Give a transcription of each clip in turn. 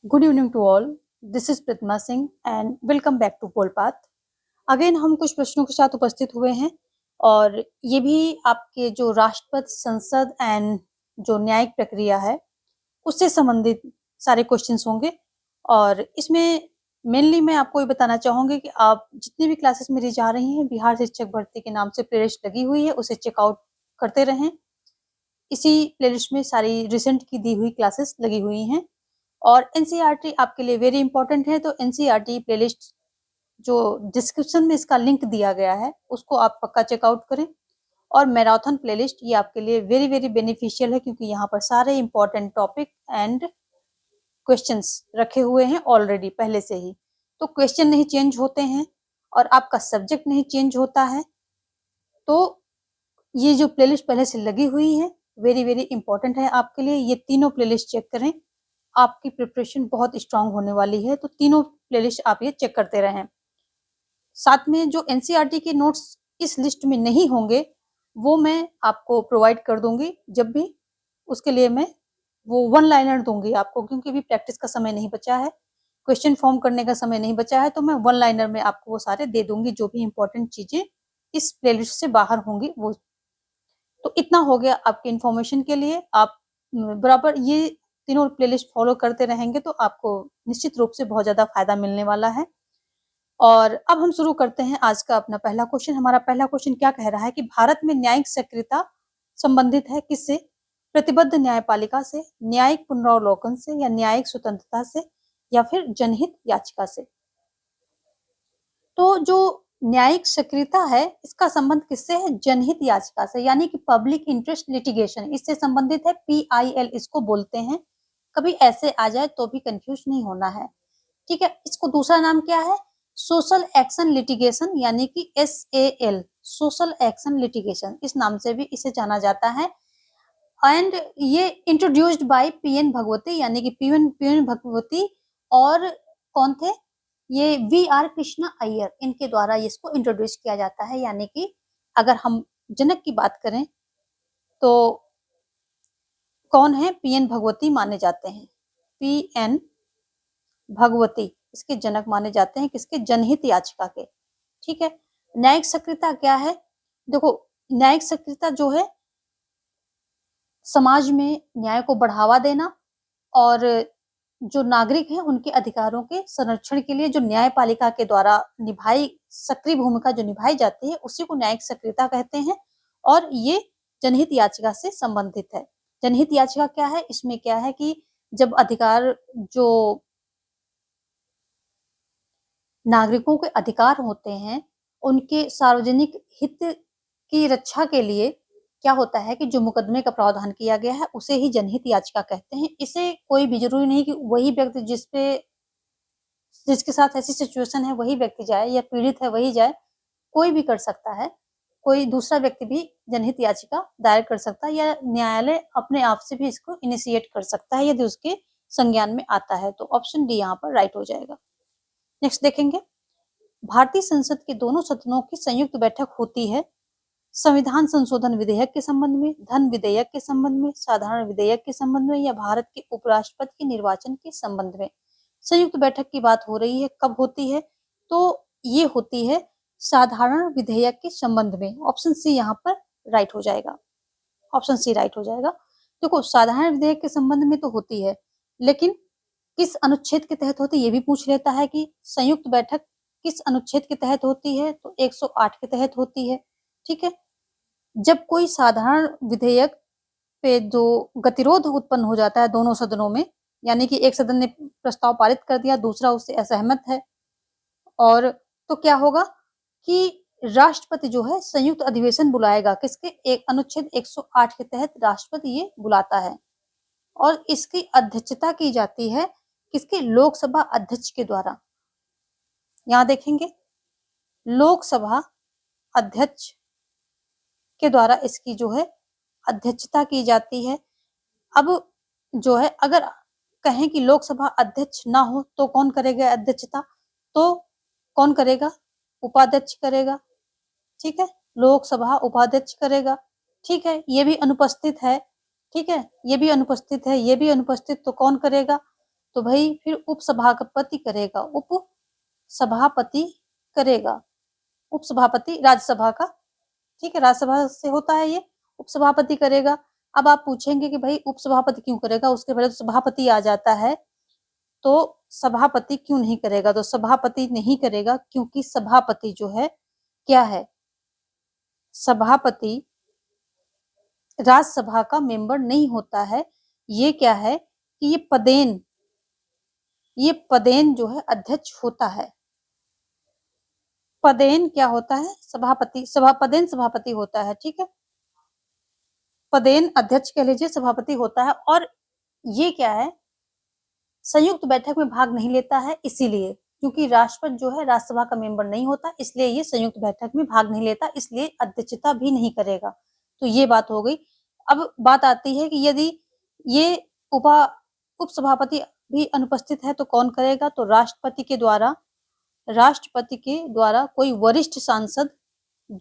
Good evening to all. This is Pritma Singh and welcome back to Polpath. Again हम कुछ प्रश्नों के साथ उपस्थित हुए हैं और ये भी आपके जो राष्ट्रपति संसद एंड जो न्यायिक प्रक्रिया है उससे संबंधित सारे क्वेश्चंस होंगे। और इसमें मेनली मैं आपको ये बताना चाहूंगी कि आप जितनी भी क्लासेस मेरी जा रही हैं बिहार शिक्षक भर्ती के नाम से प्लेलिस्ट लगी हुई है, उसे चेकआउट करते रहें। इसी प्लेलिस्ट में सारी रिसेंट की दी हुई क्लासेस लगी हुई हैं और एनसीईआरटी आपके लिए वेरी इंपॉर्टेंट है, तो एनसीईआरटी प्लेलिस्ट जो डिस्क्रिप्शन में इसका लिंक दिया गया है उसको आप पक्का चेकआउट करें। और मैराथन प्लेलिस्ट ये आपके लिए वेरी वेरी बेनिफिशियल है क्योंकि यहाँ पर सारे इंपॉर्टेंट टॉपिक एंड क्वेश्चंस रखे हुए हैं ऑलरेडी पहले से ही, तो क्वेश्चन नहीं चेंज होते हैं और आपका सब्जेक्ट नहीं चेंज होता है। तो ये जो प्लेलिस्ट पहले से लगी हुई है वेरी वेरी इंपॉर्टेंट है आपके लिए। ये तीनों प्लेलिस्ट चेक करें, आपकी प्रिपरेशन बहुत स्ट्रांग होने वाली है, तो तीनों प्लेलिस्ट आप ये चेक करते रहें। साथ में जो एनसीईआरटी के नोट्स इस लिस्ट में नहीं होंगे वो मैं आपको प्रोवाइड कर दूंगी जब भी, उसके लिए मैं वो वन लाइनर दूंगी आपको क्योंकि अभी प्रैक्टिस का समय नहीं बचा है, क्वेश्चन फॉर्म करने का समय नहीं बचा है, तो मैं वन लाइनर में आपको वो सारे दे दूंगी जो भी इंपॉर्टेंट चीजें इस प्लेलिस्ट से बाहर होंगी वो। तो इतना हो गया आपके इन्फॉर्मेशन के लिए। आप बराबर ये तीनों प्लेलिस्ट फॉलो करते रहेंगे तो आपको निश्चित रूप से बहुत ज्यादा फायदा मिलने वाला है। और अब हम शुरू करते हैं आज का अपना पहला क्वेश्चन। हमारा पहला क्वेश्चन क्या कह रहा है कि भारत में न्यायिक सक्रियता संबंधित है किससे? प्रतिबद्ध न्यायपालिका से, न्यायिक पुनरावलोकन से, या न्यायिक स्वतंत्रता से, या फिर जनहित याचिका से। तो जो न्यायिक सक्रियता है इसका संबंध किससे है? जनहित याचिका से, यानी कि पब्लिक इंटरेस्ट लिटिगेशन, इससे संबंधित है। PIL इसको बोलते हैं, कभी ऐसे आ जाए तो भी कंफ्यूज नहीं होना है, ठीक है। इसको दूसरा नाम क्या है? सोशल एक्शन लिटिगेशन, यानी कि SAL, सोशल एक्शन लिटिगेशन, इस नाम से भी इसे जाना जाता है। एंड ये इंट्रोड्यूस्ड बाय PN भगवती, यानी कि PN भगवती और कौन थे? ये VR कृष्णा अय्यर, इनके द्वारा इसको इंट्रोड्यूस किया जाता है। यानी कि अगर हम जनक की बात करें तो कौन है? PN भगवती माने जाते हैं। PN भगवती इसके जनक माने जाते हैं, किसके? जनहित याचिका के, ठीक है। न्यायिक सक्रियता क्या है? देखो, न्यायिक सक्रियता जो है समाज में न्याय को बढ़ावा देना और जो नागरिक हैं उनके अधिकारों के संरक्षण के लिए जो न्यायपालिका के द्वारा निभाई सक्रिय भूमिका जो निभाई जाती है उसी को न्यायिक सक्रियता कहते हैं। और ये जनहित याचिका से संबंधित है। जनहित याचिका क्या है? इसमें क्या है कि जब अधिकार जो नागरिकों के अधिकार होते हैं उनके सार्वजनिक हित की रक्षा के लिए क्या होता है कि जो मुकदमे का प्रावधान किया गया है उसे ही जनहित याचिका कहते हैं। इसे कोई भी जरूरी नहीं कि वही व्यक्ति जिसके साथ ऐसी सिचुएशन है वही व्यक्ति जाए या पीड़ित है वही जाए, कोई भी कर सकता है। कोई दूसरा व्यक्ति भी जनहित याचिका दायर कर सकता है या न्यायालय अपने आप से भी इसको इनिशिएट कर सकता है यदि उसके संज्ञान में आता है। तो ऑप्शन डी यहाँ पर राइट हो जाएगा। नेक्स्ट देखेंगे, भारतीय संसद के दोनों सदनों की संयुक्त बैठक होती है संविधान संशोधन विधेयक के संबंध में, धन विधेयक के संबंध में, साधारण विधेयक के संबंध में, या भारत के उपराष्ट्रपति के निर्वाचन के संबंध में। संयुक्त बैठक की बात हो रही है, कब होती है? तो ये होती है साधारण विधेयक के संबंध में। ऑप्शन सी यहाँ पर राइट हो जाएगा। ऑप्शन सी राइट हो जाएगा। देखो, साधारण विधेयक के संबंध में तो होती है लेकिन किस अनुच्छेद के तहत होती है ये भी पूछ लेता है कि संयुक्त बैठक किस अनुच्छेद के तहत होती है, तो 108 के तहत होती है, ठीक है। जब कोई साधारण विधेयक पे जो गतिरोध उत्पन्न हो जाता है दोनों सदनों में, यानी कि एक सदन ने प्रस्ताव पारित कर दिया, दूसरा उससे असहमत है, और तो क्या होगा कि राष्ट्रपति जो है संयुक्त अधिवेशन बुलाएगा, किसके? एक अनुच्छेद 108 के तहत राष्ट्रपति ये बुलाता है और इसकी अध्यक्षता की जाती है किसके? लोकसभा अध्यक्ष के द्वारा। यहाँ देखेंगे, लोकसभा अध्यक्ष के द्वारा इसकी जो है अध्यक्षता की जाती है। अब जो है अगर कहें कि लोकसभा अध्यक्ष ना हो तो कौन करेगा अध्यक्षता? तो कौन करेगा? उपाध्यक्ष करेगा, ठीक है। लोकसभा उपाध्यक्ष करेगा, ठीक है। ये भी अनुपस्थित है, ठीक है। ये भी अनुपस्थित है, ये भी अनुपस्थित, तो कौन करेगा? तो भाई फिर उपसभापति करेगा, उपसभापति करेगा, उपसभापति राज्यसभा का, ठीक है, राज्यसभा से होता है ये, उपसभापति करेगा। अब आप पूछेंगे कि भाई उपसभापति क्यों करेगा, उसके पहले तो सभापति आ जाता है, तो सभापति क्यों नहीं करेगा, तो सभापति नहीं करेगा क्योंकि सभापति जो है क्या है, सभापति राज्यसभा का मेंबर नहीं होता है। ये क्या है कि ये पदेन जो है अध्यक्ष होता है। पदेन क्या होता है, सभापति, पदेन सभापति होता है, ठीक है, पदेन अध्यक्ष कह लीजिए, सभापति होता है। और ये क्या है, संयुक्त बैठक में भाग नहीं लेता है, इसीलिए, क्योंकि राष्ट्रपति जो है राज्यसभा का मेंबर नहीं होता, इसलिए ये संयुक्त बैठक में भाग नहीं लेता, इसलिए अध्यक्षता भी नहीं करेगा। तो ये बात हो गई। अब बात आती है कि यदि ये उपसभापति भी अनुपस्थित है तो कौन करेगा, तो राष्ट्रपति के द्वारा कोई वरिष्ठ सांसद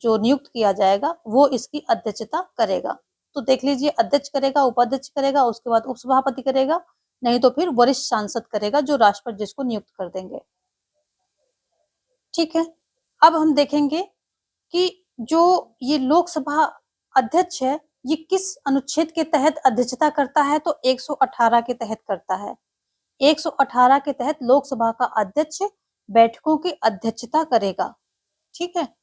जो नियुक्त किया जाएगा वो इसकी अध्यक्षता करेगा। तो देख लीजिए, अध्यक्ष करेगा, उपाध्यक्ष करेगा, उसके बाद उपसभापति करेगा, नहीं तो फिर वरिष्ठ सांसद करेगा जो राष्ट्रपति जिसको नियुक्त कर देंगे, ठीक है। अब हम देखेंगे कि जो ये लोकसभा अध्यक्ष है ये किस अनुच्छेद के तहत अध्यक्षता करता है, तो 118 के तहत करता है। 118 के तहत लोकसभा का अध्यक्ष बैठकों की अध्यक्षता करेगा, ठीक है।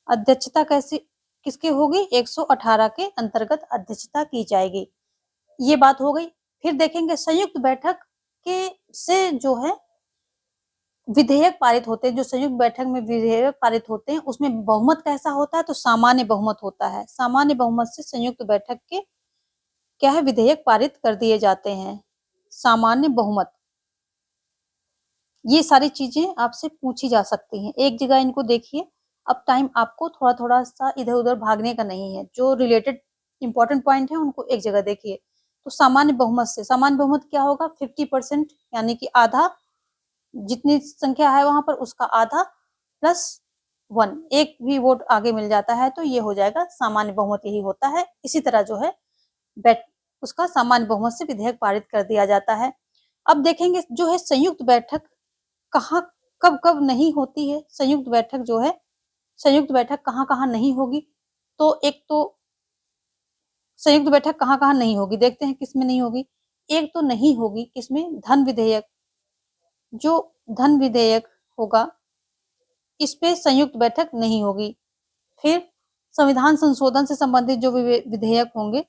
अध्यक्षता कैसे किसके होगी, 118 के अंतर्गत अध्यक्षता की जाएगी, ये बात हो गई। फिर देखेंगे संयुक्त बैठक के से जो है विधेयक पारित होते हैं, जो संयुक्त बैठक में विधेयक पारित होते हैं उसमें बहुमत कैसा होता है, तो सामान्य बहुमत होता है। सामान्य बहुमत से संयुक्त बैठक के क्या है, विधेयक पारित कर दिए जाते हैं, सामान्य बहुमत। ये सारी चीजें आपसे पूछी जा सकती हैं, एक जगह इनको देखिए। अब टाइम आपको थोड़ा थोड़ा सा इधर उधर भागने का नहीं है, जो रिलेटेड इंपॉर्टेंट पॉइंट है उनको एक जगह देखिए। तो सामान्य बहुमत से, सामान्य बहुमत क्या होगा, 50% यानी कि आधा, जितनी संख्या है वहां पर उसका आधा प्लस 1, एक भी वोट आगे मिल जाता है तो ये हो जाएगा सामान्य बहुमत, यही होता है। इसी तरह जो है उसका सामान्य बहुमत से विधेयक पारित कर दिया जाता है। अब देखेंगे जो है संयुक्त बैठक कहाँ कब कब नहीं होती है, संयुक्त बैठक जो है, संयुक्त बैठक कहाँ कहाँ नहीं होगी। तो एक तो संयुक्त बैठक कहाँ कहाँ नहीं होगी, देखते हैं किसमें नहीं होगी। एक तो नहीं होगी किसमें, धन विधेयक, जो धन विधेयक होगा इस पे संयुक्त बैठक नहीं होगी। फिर संविधान संशोधन से संबंधित जो विधेयक होंगे,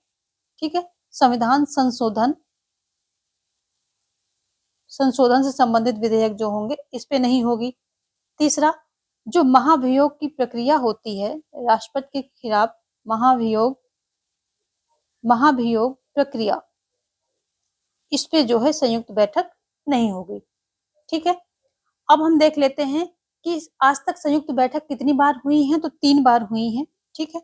ठीक है, संविधान संशोधन से संबंधित विधेयक जो होंगे इस पे नहीं होगी। तीसरा, जो महाभियोग की प्रक्रिया होती है राष्ट्रपति के खिलाफ, महाभियोग प्रक्रिया, इस पे जो है संयुक्त बैठक नहीं होगी, ठीक है। अब हम देख लेते हैं कि आज तक संयुक्त बैठक कितनी बार हुई है, तो 3 बार हुई है, ठीक है।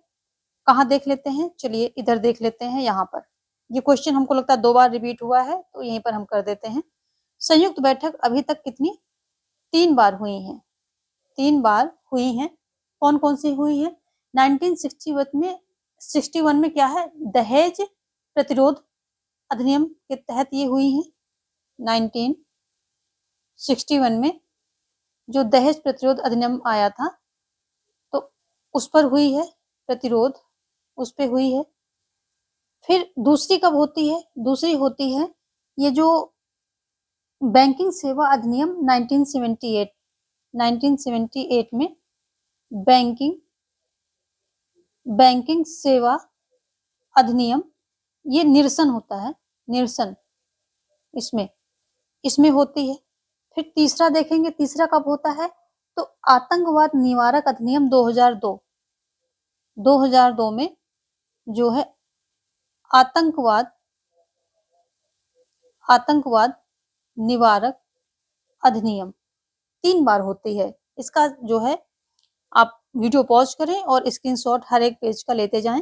कहाँ देख लेते हैं, चलिए इधर देख लेते हैं, यहाँ पर ये क्वेश्चन हमको लगता है 2 बार रिपीट हुआ है तो यहीं पर हम कर देते हैं। संयुक्त बैठक अभी तक कितनी, 3 बार हुई है, 3 बार हुई है। कौन कौन सी हुई है, 1961 में क्या है, दहेज प्रतिरोध अधिनियम के तहत ये हुई है। 1961 में जो दहेज प्रतिरोध अधिनियम आया था तो उस पर हुई है प्रतिरोध, उस पे हुई है। फिर दूसरी कब होती है, दूसरी होती है ये जो बैंकिंग सेवा अधिनियम 1978 में बैंकिंग सेवा अधिनियम, ये निरसन होता है, निरसन इसमें होती है। फिर तीसरा देखेंगे, तीसरा कब होता है, तो आतंकवाद निवारक अधिनियम 2002 में जो है आतंकवाद निवारक अधिनियम 3 बार होती है। इसका जो है आप वीडियो पॉज करें और स्क्रीनशॉट हर एक पेज का लेते जाएं,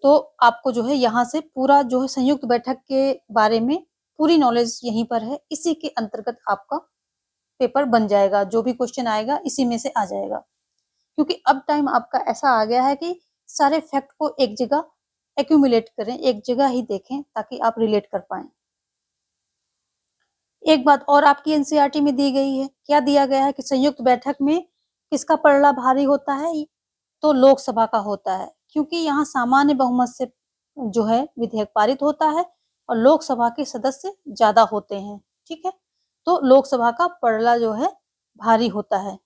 तो आपको जो है यहाँ से पूरा जो है संयुक्त बैठक के बारे में पूरी नॉलेज यहीं पर है, इसी के अंतर्गत आपका पेपर बन जाएगा, जो भी क्वेश्चन आएगा इसी में से आ जाएगा। क्योंकि अब टाइम आपका ऐसा आ गया है कि सारे फैक्ट को एक जगह एक्यूमुलेट करें, एक जगह ही देखें ताकि आप रिलेट कर पाएं। एक बात और आपकी एनसीईआरटी में दी गई है, क्या दिया गया है कि संयुक्त बैठक में किसका पलड़ा भारी होता है? तो लोकसभा का होता है, क्योंकि यहाँ सामान्य बहुमत से जो है विधेयक पारित होता है और लोकसभा के सदस्य ज्यादा होते हैं, ठीक है। तो लोकसभा का पलड़ा जो है भारी होता है,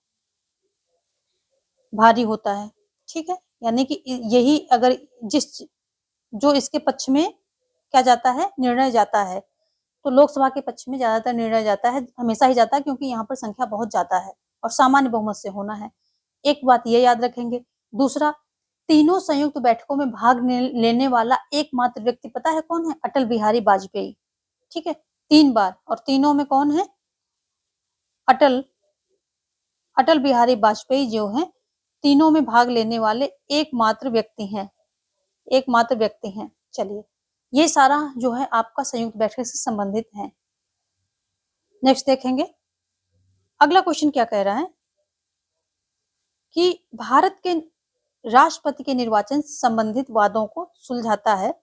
भारी होता है, ठीक है। यानी कि यही अगर जिस जो इसके पक्ष में क्या जाता है, निर्णय जाता है, तो लोकसभा के पक्ष में ज्यादातर निर्णय जाता है, हमेशा ही जाता है, क्योंकि यहाँ पर संख्या बहुत ज्यादा है और सामान्य बहुमत से होना है। एक बात ये याद रखेंगे। दूसरा, तीनों संयुक्त बैठकों में भाग लेने वाला एकमात्र व्यक्ति पता है कौन है? अटल बिहारी वाजपेयी, ठीक है। 3 बार, और तीनों में कौन है? अटल अटल बिहारी वाजपेयी जो है तीनों में भाग लेने वाले एकमात्र व्यक्ति हैं, एकमात्र व्यक्ति हैं। चलिए, ये सारा जो है आपका संयुक्त बैठक से संबंधित है। नेक्स्ट देखेंगे, अगला क्वेश्चन क्या कह रहा है कि भारत के राष्ट्रपति के निर्वाचन संबंधित वादों को सुलझाता है,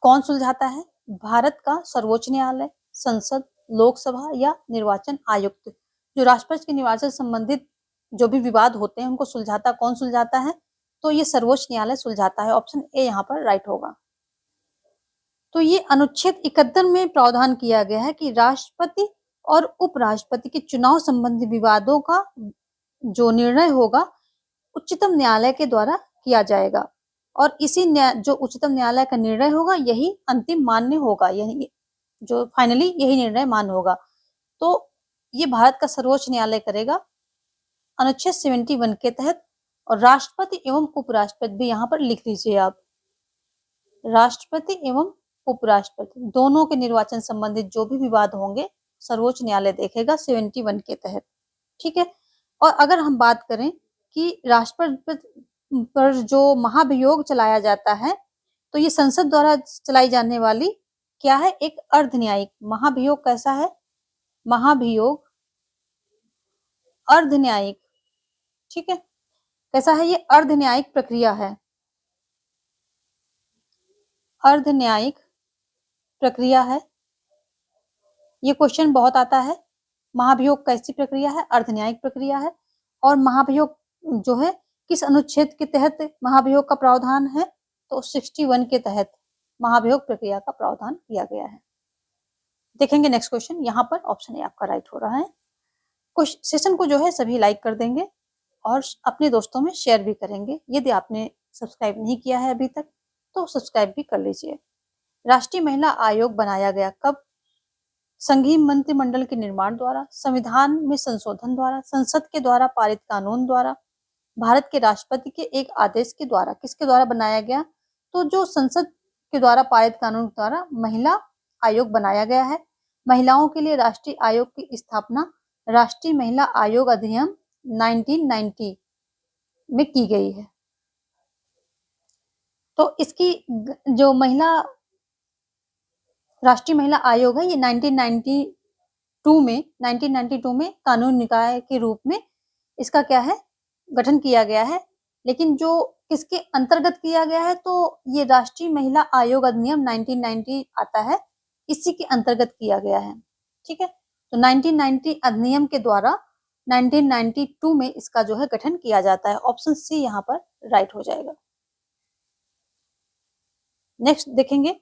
कौन सुलझाता है? भारत का सर्वोच्च न्यायालय, संसद, लोकसभा या निर्वाचन आयुक्त। जो राष्ट्रपति के निर्वाचन संबंधित जो भी विवाद होते हैं उनको सुलझाता कौन सुलझाता है? तो ये सर्वोच्च न्यायालय सुलझाता है। ऑप्शन ए यहाँ पर राइट होगा। तो ये अनुच्छेद 71 में प्रावधान किया गया है कि राष्ट्रपति और उपराष्ट्रपति के चुनाव संबंधी विवादों का जो निर्णय होगा उच्चतम न्यायालय के द्वारा किया जाएगा, और इसी जो उच्चतम न्यायालय का निर्णय होगा यही अंतिम मान्य होगा, यही जो फाइनली यही निर्णय मान्य होगा। तो ये भारत का सर्वोच्च न्यायालय करेगा अनुच्छेद 71 के तहत। और राष्ट्रपति एवं उपराष्ट्रपति भी यहाँ पर लिख लीजिए आप, राष्ट्रपति एवं उपराष्ट्रपति दोनों के निर्वाचन संबंधित जो भी विवाद होंगे सर्वोच्च न्यायालय देखेगा 71 के तहत, ठीक है। और अगर हम बात करें कि राष्ट्रपति पर जो महाभियोग चलाया जाता है, तो ये संसद द्वारा चलाई जाने वाली क्या है? एक अर्ध न्यायिक महाभियोग। कैसा है? महाभियोग अर्ध न्यायिक, ठीक है। कैसा है? ये अर्ध न्यायिक प्रक्रिया है, अर्ध न्यायिक प्रक्रिया है। ये क्वेश्चन बहुत आता है, महाभियोग कैसी प्रक्रिया है? अर्ध न्यायिक प्रक्रिया है। और महाभियोग जो है किस अनुच्छेद के तहत महाभियोग का प्रावधान है? तो 61 के तहत महाभियोग प्रक्रिया का प्रावधान किया गया है। देखेंगे नेक्स्ट क्वेश्चन, यहाँ पर ऑप्शन ए आपका राइट हो रहा है। कुछ सेशन को जो है सभी लाइक कर देंगे और अपने दोस्तों में शेयर भी करेंगे। यदि आपने सब्सक्राइब नहीं किया है अभी तक तो सब्सक्राइब भी कर लीजिए। राष्ट्रीय महिला आयोग बनाया गया कब? संघीय मंत्रिमंडल के निर्माण द्वारा, संविधान में संशोधन द्वारा, संसद के द्वारा पारित कानून द्वारा, भारत के राष्ट्रपति के एक आदेश के द्वारा। किसके द्वारा बनाया गया? तो जो संसद के द्वारा पारित कानून द्वारा महिला आयोग बनाया गया है। महिलाओं के लिए राष्ट्रीय आयोग की स्थापना राष्ट्रीय महिला आयोग अधिनियम 1990 में की गई है। तो इसकी जो राष्ट्रीय महिला आयोग है ये 1992 में कानून निकाय के रूप में इसका क्या है? गठन किया गया है। लेकिन जो किसके अंतर्गत किया गया है? तो ये राष्ट्रीय महिला आयोग अधिनियम 1990 आता है, इसी के अंतर्गत किया गया है, ठीक है। तो 1990 अधिनियम के द्वारा 1992 में इसका जो है गठन किया जाता है। ऑप्शन सी यहाँ पर राइट हो जाएगा। नेक्स्ट देखेंगे,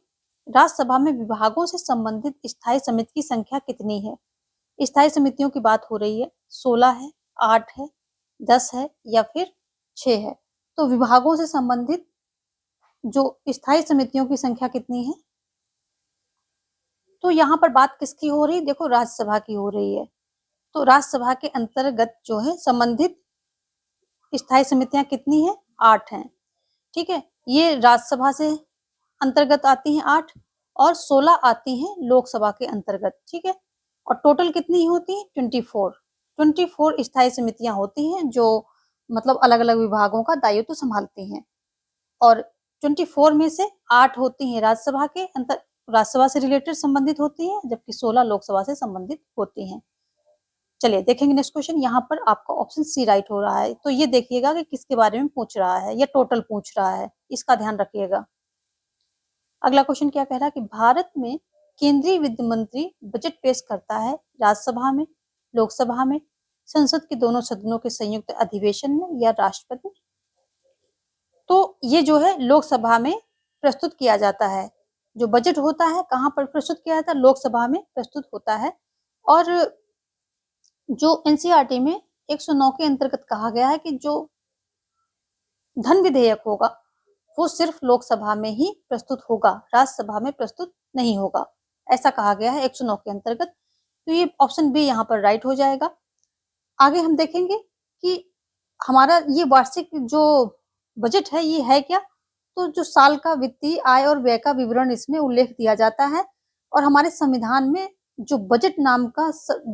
राज्यसभा में विभागों से संबंधित स्थायी समिति की संख्या कितनी है? स्थायी समितियों की बात हो रही है, 16 है, 8 है, 10 है या फिर 6 है। तो विभागों से संबंधित जो स्थायी समितियों की संख्या कितनी है? तो यहाँ पर बात किसकी हो रही है? देखो, राज्यसभा की हो रही है। तो राज्यसभा के अंतर्गत जो है संबंधित स्थायी समितियां कितनी है? 8 हैं, ठीक है। ये राज्यसभा से अंतर्गत आती हैं 8 और 16 आती हैं लोकसभा के अंतर्गत, ठीक है। और टोटल कितनी होती है? 24 स्थायी समितियां होती हैं जो मतलब अलग अलग विभागों का दायित्व संभालती हैं। और 24 में से 8 होती हैं राज्यसभा से रिलेटेड संबंधित होती हैं, जबकि 16 लोकसभा से संबंधित होती हैं। चलिए देखेंगे नेक्स्ट क्वेश्चन। यहाँ पर आपका ऑप्शन सी राइट हो रहा है। तो ये देखिएगा कि किसके बारे में पूछ रहा है, या टोटल पूछ रहा है, इसका ध्यान रखिएगा। अगला क्वेश्चन क्या कह रहा है कि भारत में केंद्रीय वित्त मंत्री बजट पेश करता है राज्यसभा में, लोकसभा में, संसद के दोनों सदनों के संयुक्त अधिवेशन में या राष्ट्रपति? तो ये जो है लोकसभा में प्रस्तुत किया जाता है। जो बजट होता है कहाँ पर प्रस्तुत किया जाता है? लोकसभा में प्रस्तुत होता है। और जो एनसीईआरटी में 109 के अंतर्गत कहा गया है कि जो धन विधेयक होगा वो सिर्फ लोकसभा में ही प्रस्तुत होगा, राज्यसभा में प्रस्तुत नहीं होगा, ऐसा कहा गया है 109 के अंतर्गत। तो ये ऑप्शन बी यहाँ पर राइट हो जाएगा। आगे हम देखेंगे कि हमारा ये वार्षिक जो बजट है ये है क्या? तो जो साल का वित्तीय आय और व्यय का विवरण इसमें उल्लेख दिया जाता है। और हमारे संविधान में जो बजट नाम का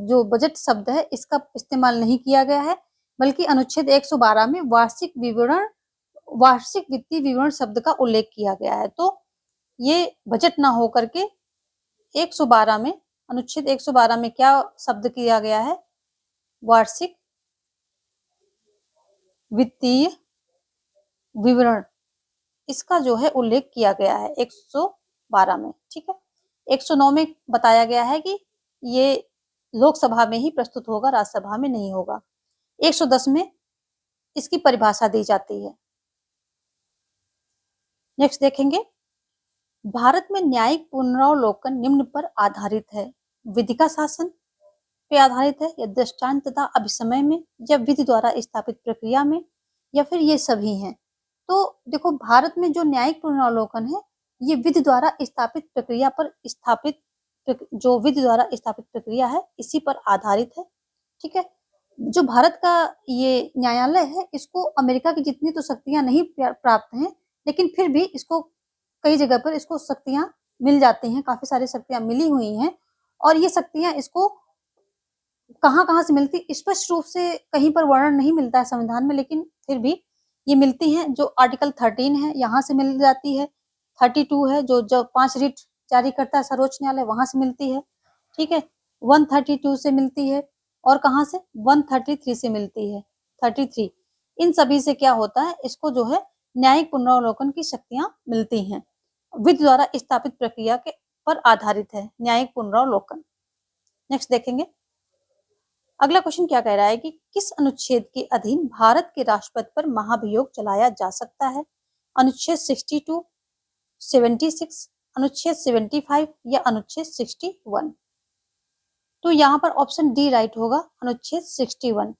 जो बजट शब्द है इसका इस्तेमाल नहीं किया गया है, बल्कि अनुच्छेद 112 में वार्षिक वित्तीय विवरण शब्द का उल्लेख किया गया है। तो ये बजट ना हो करके 112 में, अनुच्छेद 112 में क्या शब्द किया गया है? वार्षिक वित्तीय विवरण, इसका जो है उल्लेख किया गया है 112 में। ठीक है, 109 में बताया गया है कि ये लोकसभा में ही प्रस्तुत होगा, राज्यसभा में नहीं होगा। 110 में इसकी परिभाषा दी जाती है। नेक्स्ट देखेंगे, भारत में न्यायिक पुनरावलोकन निम्न पर आधारित है: विधि का शासन पे आधारित है, या दृष्टांत तथा अभिसमय में, या विधि द्वारा स्थापित प्रक्रिया में, या फिर ये सभी हैं। तो देखो, भारत में जो न्यायिक पुनरावलोकन है ये विधि द्वारा स्थापित प्रक्रिया पर जो विधि द्वारा स्थापित प्रक्रिया है इसी पर आधारित है। ठीक है, जो भारत का ये न्यायालय है इसको अमेरिका की जितनी तो शक्तियां नहीं प्राप्त हैं, लेकिन फिर भी इसको कई जगह पर इसको शक्तियां मिल जाती हैं, काफी सारी शक्तियां मिली हुई हैं। और ये शक्तियां इसको कहाँ से मिलती, स्पष्ट रूप से कहीं पर वर्णन नहीं मिलता है संविधान में, लेकिन फिर भी ये मिलती हैं। जो आर्टिकल 13 है यहाँ से मिल जाती है, 32 है जो 5 रिट जारी करता है सर्वोच्च न्यायालय, वहां से मिलती है। ठीक है, 132 से मिलती है, और कहाँ से? 133 से मिलती है, 33। इन सभी से क्या होता है, इसको जो है न्यायिक पुनरावलोकन की शक्तियां मिलती हैं। विधि द्वारा स्थापित प्रक्रिया के पर आधारित है न्यायिक पुनरावलोकन। नेक्स्ट देखेंगे, अगला क्वेश्चन क्या कह रहा है कि किस अनुच्छेद के अधीन भारत के राष्ट्रपति पर महाभियोग चलाया जा सकता है? अनुच्छेद 62, 76, अनुच्छेद 75 या अनुच्छेद 61? तो यहाँ पर ऑप्शन डी राइट होगा, अनुच्छेद 61।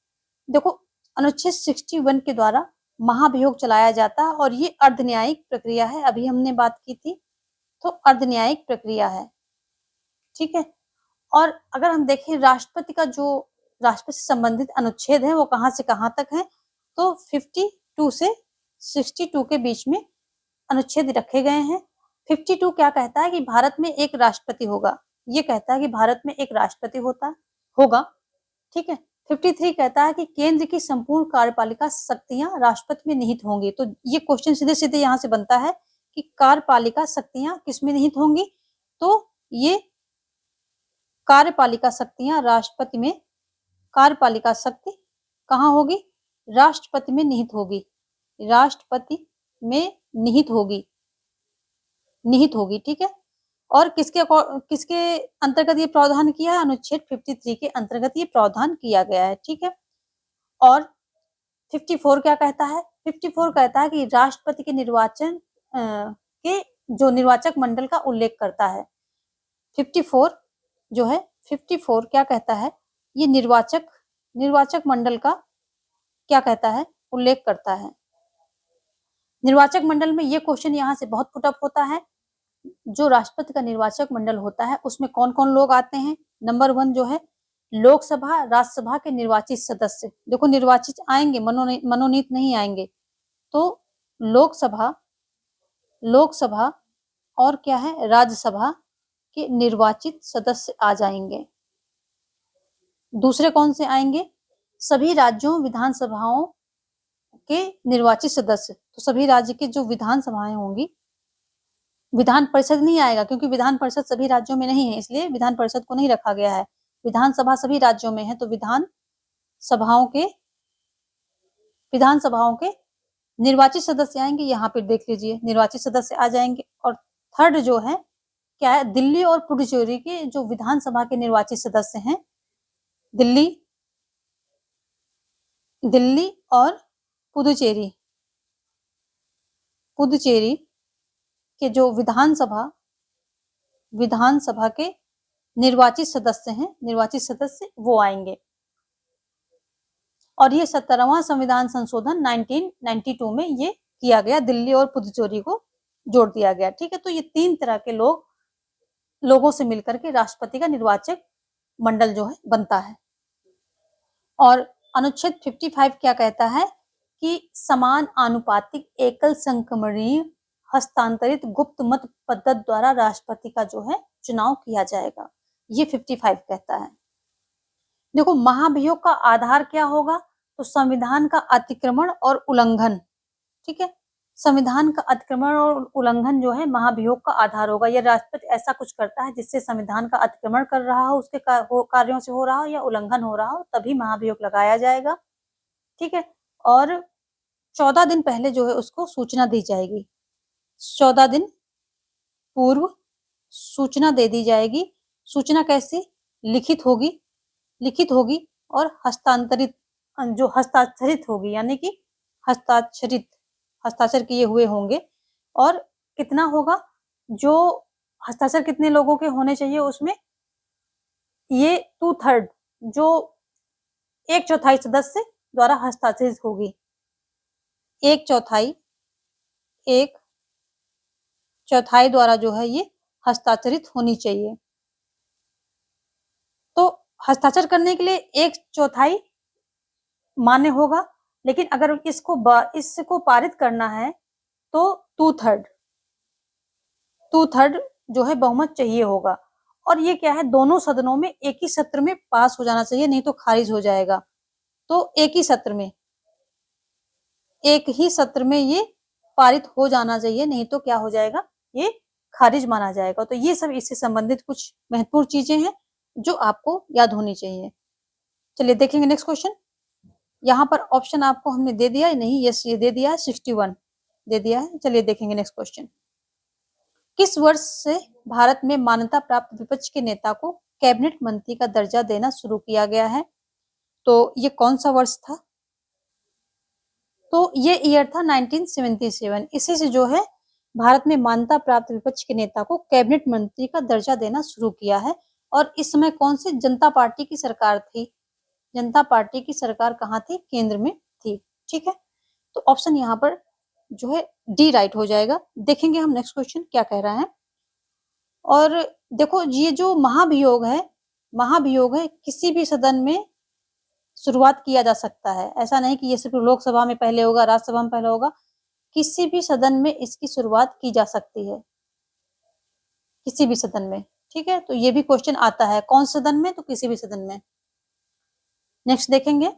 देखो, अनुच्छेद 61 के द्वारा महाभियोग चलाया जाता है और ये अर्धन्यायिक प्रक्रिया है, अभी हमने बात की थी, तो अर्धन्यायिक प्रक्रिया है। ठीक है, और अगर हम देखें राष्ट्रपति का जो राष्ट्रपति से संबंधित अनुच्छेद है वो कहाँ से कहाँ तक है, तो 52 से 62 के बीच में अनुच्छेद रखे गए हैं। 52 क्या कहता है कि भारत में एक राष्ट्रपति होगा, ये कहता है कि भारत में एक राष्ट्रपति होगा। ठीक है, 53 कहता है कि केंद्र की संपूर्ण कार्यपालिका शक्तियां राष्ट्रपति में निहित होंगी। तो ये क्वेश्चन सीधे सीधे यहाँ से बनता है कि कार्यपालिका शक्तियां किसमें निहित होंगी, तो ये कार्यपालिका शक्तियां राष्ट्रपति में, कार्यपालिका शक्ति कहाँ होगी? राष्ट्रपति में निहित होगी, राष्ट्रपति में निहित होगी। ठीक है, और किसके अंतर्गत ये प्रावधान किया है? अनुच्छेद 53 के अंतर्गत ये प्रावधान किया गया है। ठीक है, और 54 क्या कहता है? 54 कहता है कि राष्ट्रपति के निर्वाचन के जो निर्वाचक मंडल का उल्लेख करता है। 54 जो है, 54 क्या कहता है? ये निर्वाचक मंडल का क्या कहता है? उल्लेख करता है। निर्वाचक मंडल में ये क्वेश्चन यहाँ से बहुत पुट अप होता है, जो राष्ट्रपति का निर्वाचक मंडल होता है उसमें कौन कौन लोग आते हैं? नंबर 1 जो है लोकसभा, राज्यसभा के निर्वाचित सदस्य। देखो, निर्वाचित आएंगे, मनोनीत नहीं आएंगे। तो लोकसभा और क्या है, राज्यसभा के निर्वाचित सदस्य आ जाएंगे। दूसरे कौन से आएंगे? सभी राज्यों विधानसभाओं के निर्वाचित सदस्य। तो सभी राज्य के जो विधानसभाएं होंगी, विधान परिषद नहीं आएगा क्योंकि विधान परिषद सभी राज्यों में नहीं है, इसलिए विधान परिषद को नहीं रखा गया है। विधानसभा सभी राज्यों में है, तो विधानसभाओं के निर्वाचित सदस्य आएंगे। यहाँ पे देख लीजिए, निर्वाचित सदस्य आ जाएंगे। और थर्ड जो है क्या है, दिल्ली और पुडुचेरी के जो विधानसभा के निर्वाचित सदस्य हैं, दिल्ली और पुडुचेरी के जो विधानसभा के निर्वाचित सदस्य वो आएंगे। और ये 17वां संविधान संशोधन 1992 में ये किया गया, दिल्ली और पुडुचेरी को जोड़ दिया गया। ठीक है, तो ये 3 तरह के लोगों से मिलकर के राष्ट्रपति का निर्वाचक मंडल जो है बनता है। और अनुच्छेद 55 क्या कहता है कि समान आनुपातिक एकल संक्रमणीय हस्तांतरित गुप्त मत पद्धति द्वारा राष्ट्रपति का जो है चुनाव किया जाएगा, ये 55 कहता है। देखो, महाभियोग का आधार क्या होगा, तो संविधान का अतिक्रमण और उल्लंघन। ठीक है, संविधान का अतिक्रमण और उल्लंघन जो है महाभियोग का आधार होगा। यह राष्ट्रपति ऐसा कुछ करता है जिससे संविधान का अतिक्रमण कर रहा हो, उसके कार्यों से हो रहा हो या उल्लंघन हो रहा हो, तभी महाभियोग लगाया जाएगा। ठीक है, और 14 दिन पहले जो है उसको सूचना दी जाएगी, 14 दिन पूर्व सूचना दे दी जाएगी। सूचना कैसी? लिखित होगी और हस्ताक्षरित होगी, यानी कि हस्ताक्षर किए हुए होंगे। और कितना होगा, जो हस्ताक्षर कितने लोगों के होने चाहिए उसमें, ये 2/3, जो 1/4 सदस्य द्वारा हस्ताक्षरित होगी। 1/4 द्वारा जो है ये हस्ताक्षरित होनी चाहिए। तो हस्ताक्षर करने के लिए 1/4 मान्य होगा, लेकिन अगर इसको पारित करना है तो 2/3 जो है बहुमत चाहिए होगा। और ये क्या है, दोनों सदनों में एक ही सत्र में पास हो जाना चाहिए, नहीं तो खारिज हो जाएगा। तो एक ही सत्र में ये पारित हो जाना चाहिए, नहीं तो क्या हो जाएगा, ये खारिज माना जाएगा। तो ये सब इससे संबंधित कुछ महत्वपूर्ण चीजें हैं जो आपको याद होनी चाहिए। चलिए देखेंगे नेक्स्ट क्वेश्चन। यहाँ पर ऑप्शन आपको हमने दे दिया है, नहीं, यस ये दे दिया है, 61 दे दिया है। चलिए देखेंगे नेक्स्ट क्वेश्चन। किस वर्ष से भारत में मान्यता प्राप्त विपक्ष के नेता को कैबिनेट मंत्री का दर्जा देना शुरू किया गया है? तो ये कौन सा वर्ष था? तो ये ईयर था 1977। इसी से जो है भारत में मान्यता प्राप्त विपक्ष के नेता को कैबिनेट मंत्री का दर्जा देना शुरू किया है। और इस समय कौन सी जनता पार्टी की सरकार थी? जनता पार्टी की सरकार कहाँ थी? केंद्र में थी। ठीक है, तो ऑप्शन यहाँ पर जो है डी राइट हो जाएगा। देखेंगे हम नेक्स्ट क्वेश्चन क्या कह रहा है। और देखो, ये जो महाभियोग है किसी भी सदन में शुरुआत किया जा सकता है। ऐसा नहीं कि ये सिर्फ लोकसभा में पहले होगा, राज्यसभा में पहले होगा, किसी भी सदन में इसकी शुरुआत की जा सकती है, किसी भी सदन में। ठीक है, तो ये भी क्वेश्चन आता है, कौन सदन में? तो किसी भी सदन में। नेक्स्ट देखेंगे,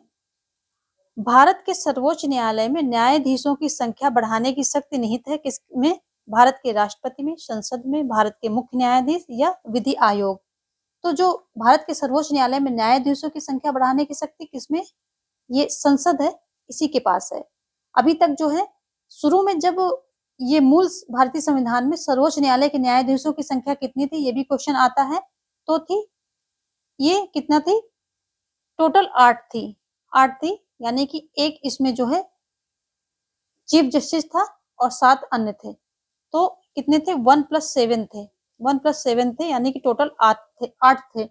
भारत के सर्वोच्च न्यायालय में न्यायाधीशों की संख्या बढ़ाने की शक्ति निहित है किसमें? भारत के राष्ट्रपति में, संसद में, भारत के मुख्य न्यायाधीश या विधि आयोग? तो जो भारत के सर्वोच्च न्यायालय में न्यायाधीशों की संख्या बढ़ाने की शक्ति किसमें? ये संसद है, इसी के पास है। अभी तक जो है शुरू में जब ये मूल भारतीय संविधान में सर्वोच्च न्यायालय के न्यायाधीशों की संख्या कितनी थी, ये भी क्वेश्चन आता है। तो थी, ये कितना थी? टोटल 8 थी, यानी कि एक इसमें जो है चीफ जस्टिस था और 7 अन्य थे। तो कितने थे? 1+7 थे, 1+7 थे, यानी कि टोटल 8 थे।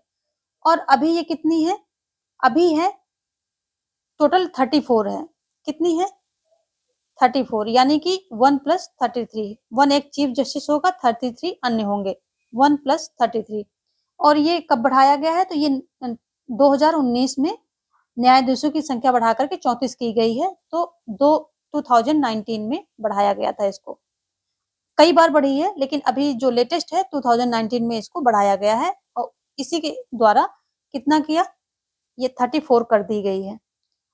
और अभी ये कितनी है? अभी है टोटल 34 है। कितनी है? 34, यानी कि 1+33। 1 एक चीफ जस्टिस होगा, 33 अन्य होंगे, 1+33। और ये कब बढ़ाया गया है? तो ये 2019 में न्यायाधीशों की संख्या बढ़ाकर के 34 की गई है। तो 2019 में बढ़ाया गया था इसको। कई बार बढ़ी है, लेकिन अभी जो लेटेस्ट है 2019 में इसको बढ़ाया गया है। और इसी के द्वारा कितना किया? ये 34 कर दी गई है।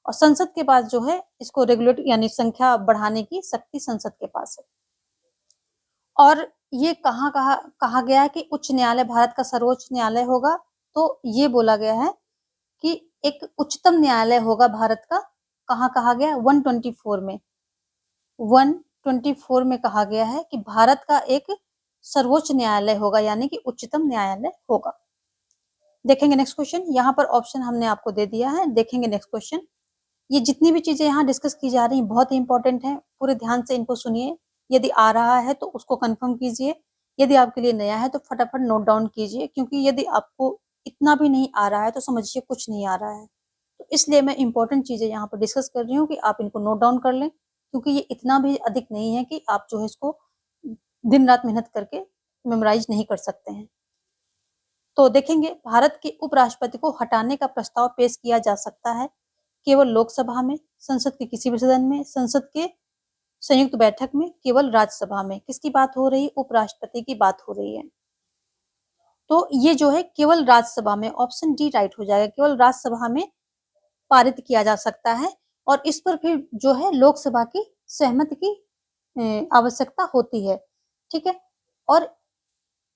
और संसद के पास जो है इसको रेगुलेट यानी संख्या बढ़ाने की शक्ति संसद के पास है। और ये कहा गया है कि उच्च न्यायालय भारत का सर्वोच्च न्यायालय होगा। तो ये बोला गया है कि एक उच्चतम न्यायालय होगा भारत का। कहाँ कहा गया? 124 में 124 में कहा गया है कि भारत का एक सर्वोच्च न्यायालय होगा, यानी कि उच्चतम न्यायालय होगा। देखेंगे नेक्स्ट क्वेश्चन, यहाँ पर ऑप्शन हमने आपको दे दिया है। देखेंगे नेक्स्ट क्वेश्चन। ये जितनी भी चीजें यहाँ डिस्कस की जा रही हैं बहुत ही इंपॉर्टेंट है, पूरे ध्यान से इनको सुनिए। यदि आ रहा है तो उसको कंफर्म कीजिए, यदि आपके लिए नया है तो फटाफट नोट डाउन कीजिए, क्योंकि यदि आपको इतना भी नहीं आ रहा है तो समझिए कुछ नहीं आ रहा है। तो इसलिए मैं इंपॉर्टेंट चीजें यहाँ पर डिस्कस कर रही हूँ कि आप इनको नोट डाउन कर लें, क्योंकि ये इतना भी अधिक नहीं है कि आप जो है इसको दिन रात मेहनत करके मेमोराइज नहीं कर सकते हैं। तो देखेंगे, भारत के उपराष्ट्रपति को हटाने का प्रस्ताव पेश किया जा सकता है केवल लोकसभा में, संसद के किसी भी सदन में, संसद के संयुक्त बैठक में, केवल राज्यसभा में। किसकी बात हो रही है? उपराष्ट्रपति की बात हो रही है। तो ये जो है केवल राज्यसभा में, ऑप्शन डी राइट हो जाएगा, केवल राज्यसभा में पारित किया जा सकता है, और इस पर फिर जो है लोकसभा की सहमति की आवश्यकता होती है। ठीक है, और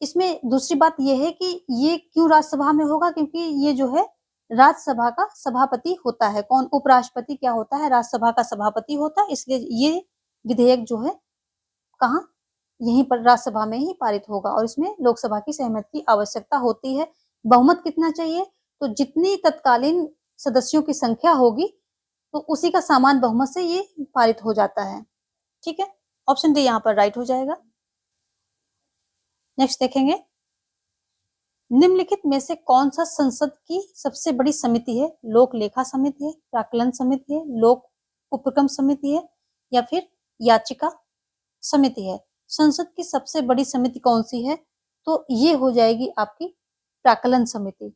इसमें दूसरी बात ये है कि ये क्यों राज्यसभा में होगा, क्योंकि ये जो है राज्यसभा का सभापति होता है। कौन? उपराष्ट्रपति क्या होता है? राज्यसभा का सभापति होता है, इसलिए ये विधेयक जो है कहाँ? यहीं पर राज्यसभा में ही पारित होगा, और इसमें लोकसभा की सहमति की आवश्यकता होती है। बहुमत कितना चाहिए? तो जितनी तत्कालीन सदस्यों की संख्या होगी तो उसी का समान बहुमत से ये पारित हो जाता है। ठीक है, ऑप्शन डी यहाँ पर राइट हो जाएगा। नेक्स्ट देखेंगे, निम्नलिखित में से कौन सा संसद की सबसे बड़ी समिति है? लोक लेखा समिति है, प्राक्कलन समिति है, लोक उपक्रम समिति है, या फिर याचिका समिति है? संसद की सबसे बड़ी समिति कौन सी है? तो ये हो जाएगी आपकी प्राक्कलन समिति।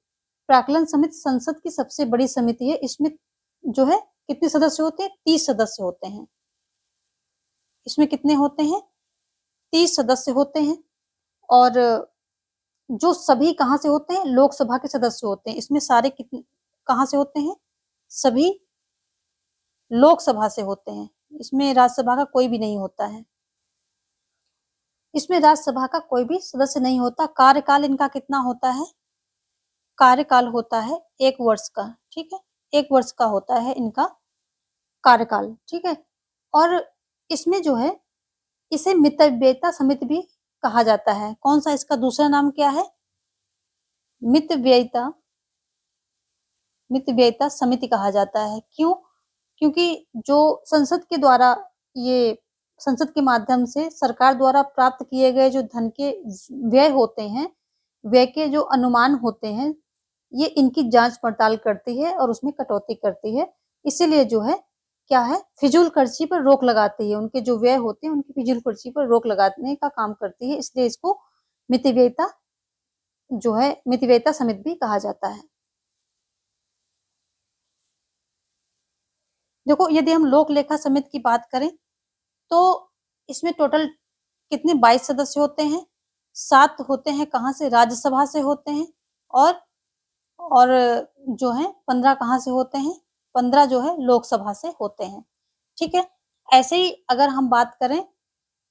प्राक्कलन समिति संसद की सबसे बड़ी समिति है। इसमें जो है कितने सदस्य होते हैं? 30 सदस्य होते हैं। इसमें कितने होते हैं? 30 सदस्य होते हैं, और जो सभी कहाँ से होते हैं? लोकसभा के सदस्य होते हैं। इसमें सारे कितने कहाँ से होते हैं? सभी लोकसभा से होते हैं। इसमें राज्यसभा का कोई भी नहीं होता है। इसमें राज्यसभा का कोई भी सदस्य नहीं होता। कार्यकाल इनका कितना होता है? कार्यकाल होता है 1 वर्ष का। ठीक है, 1 वर्ष का होता है इनका कार्यकाल। ठीक है, और इसमें जो है इसे मितव्ययिता समिति भी कहा जाता है। कौन सा इसका दूसरा नाम क्या है? मितव्ययिता मितव्ययिता समिति कहा जाता है। क्यों? क्योंकि जो संसद के द्वारा, ये संसद के माध्यम से सरकार द्वारा प्राप्त किए गए जो धन के व्यय होते हैं, व्यय के जो अनुमान होते हैं, ये इनकी जांच पड़ताल करती है और उसमें कटौती करती है। इसीलिए जो है क्या है, फिजूल खर्ची पर रोक लगाती है। उनके जो व्यय होते हैं उनकी फिजूल खर्ची पर रोक लगाने का काम करती है, इसलिए इसको मितव्ययिता जो है मितव्ययिता समिति भी कहा जाता है। देखो, यदि हम लोक लेखा समिति की बात करें तो इसमें टोटल कितने 22 सदस्य होते हैं। 7 होते हैं कहाँ से? राज्यसभा से होते हैं, और जो है 15 कहाँ से होते हैं? 15 जो है लोकसभा से होते हैं। ठीक है, ऐसे ही अगर हम बात करें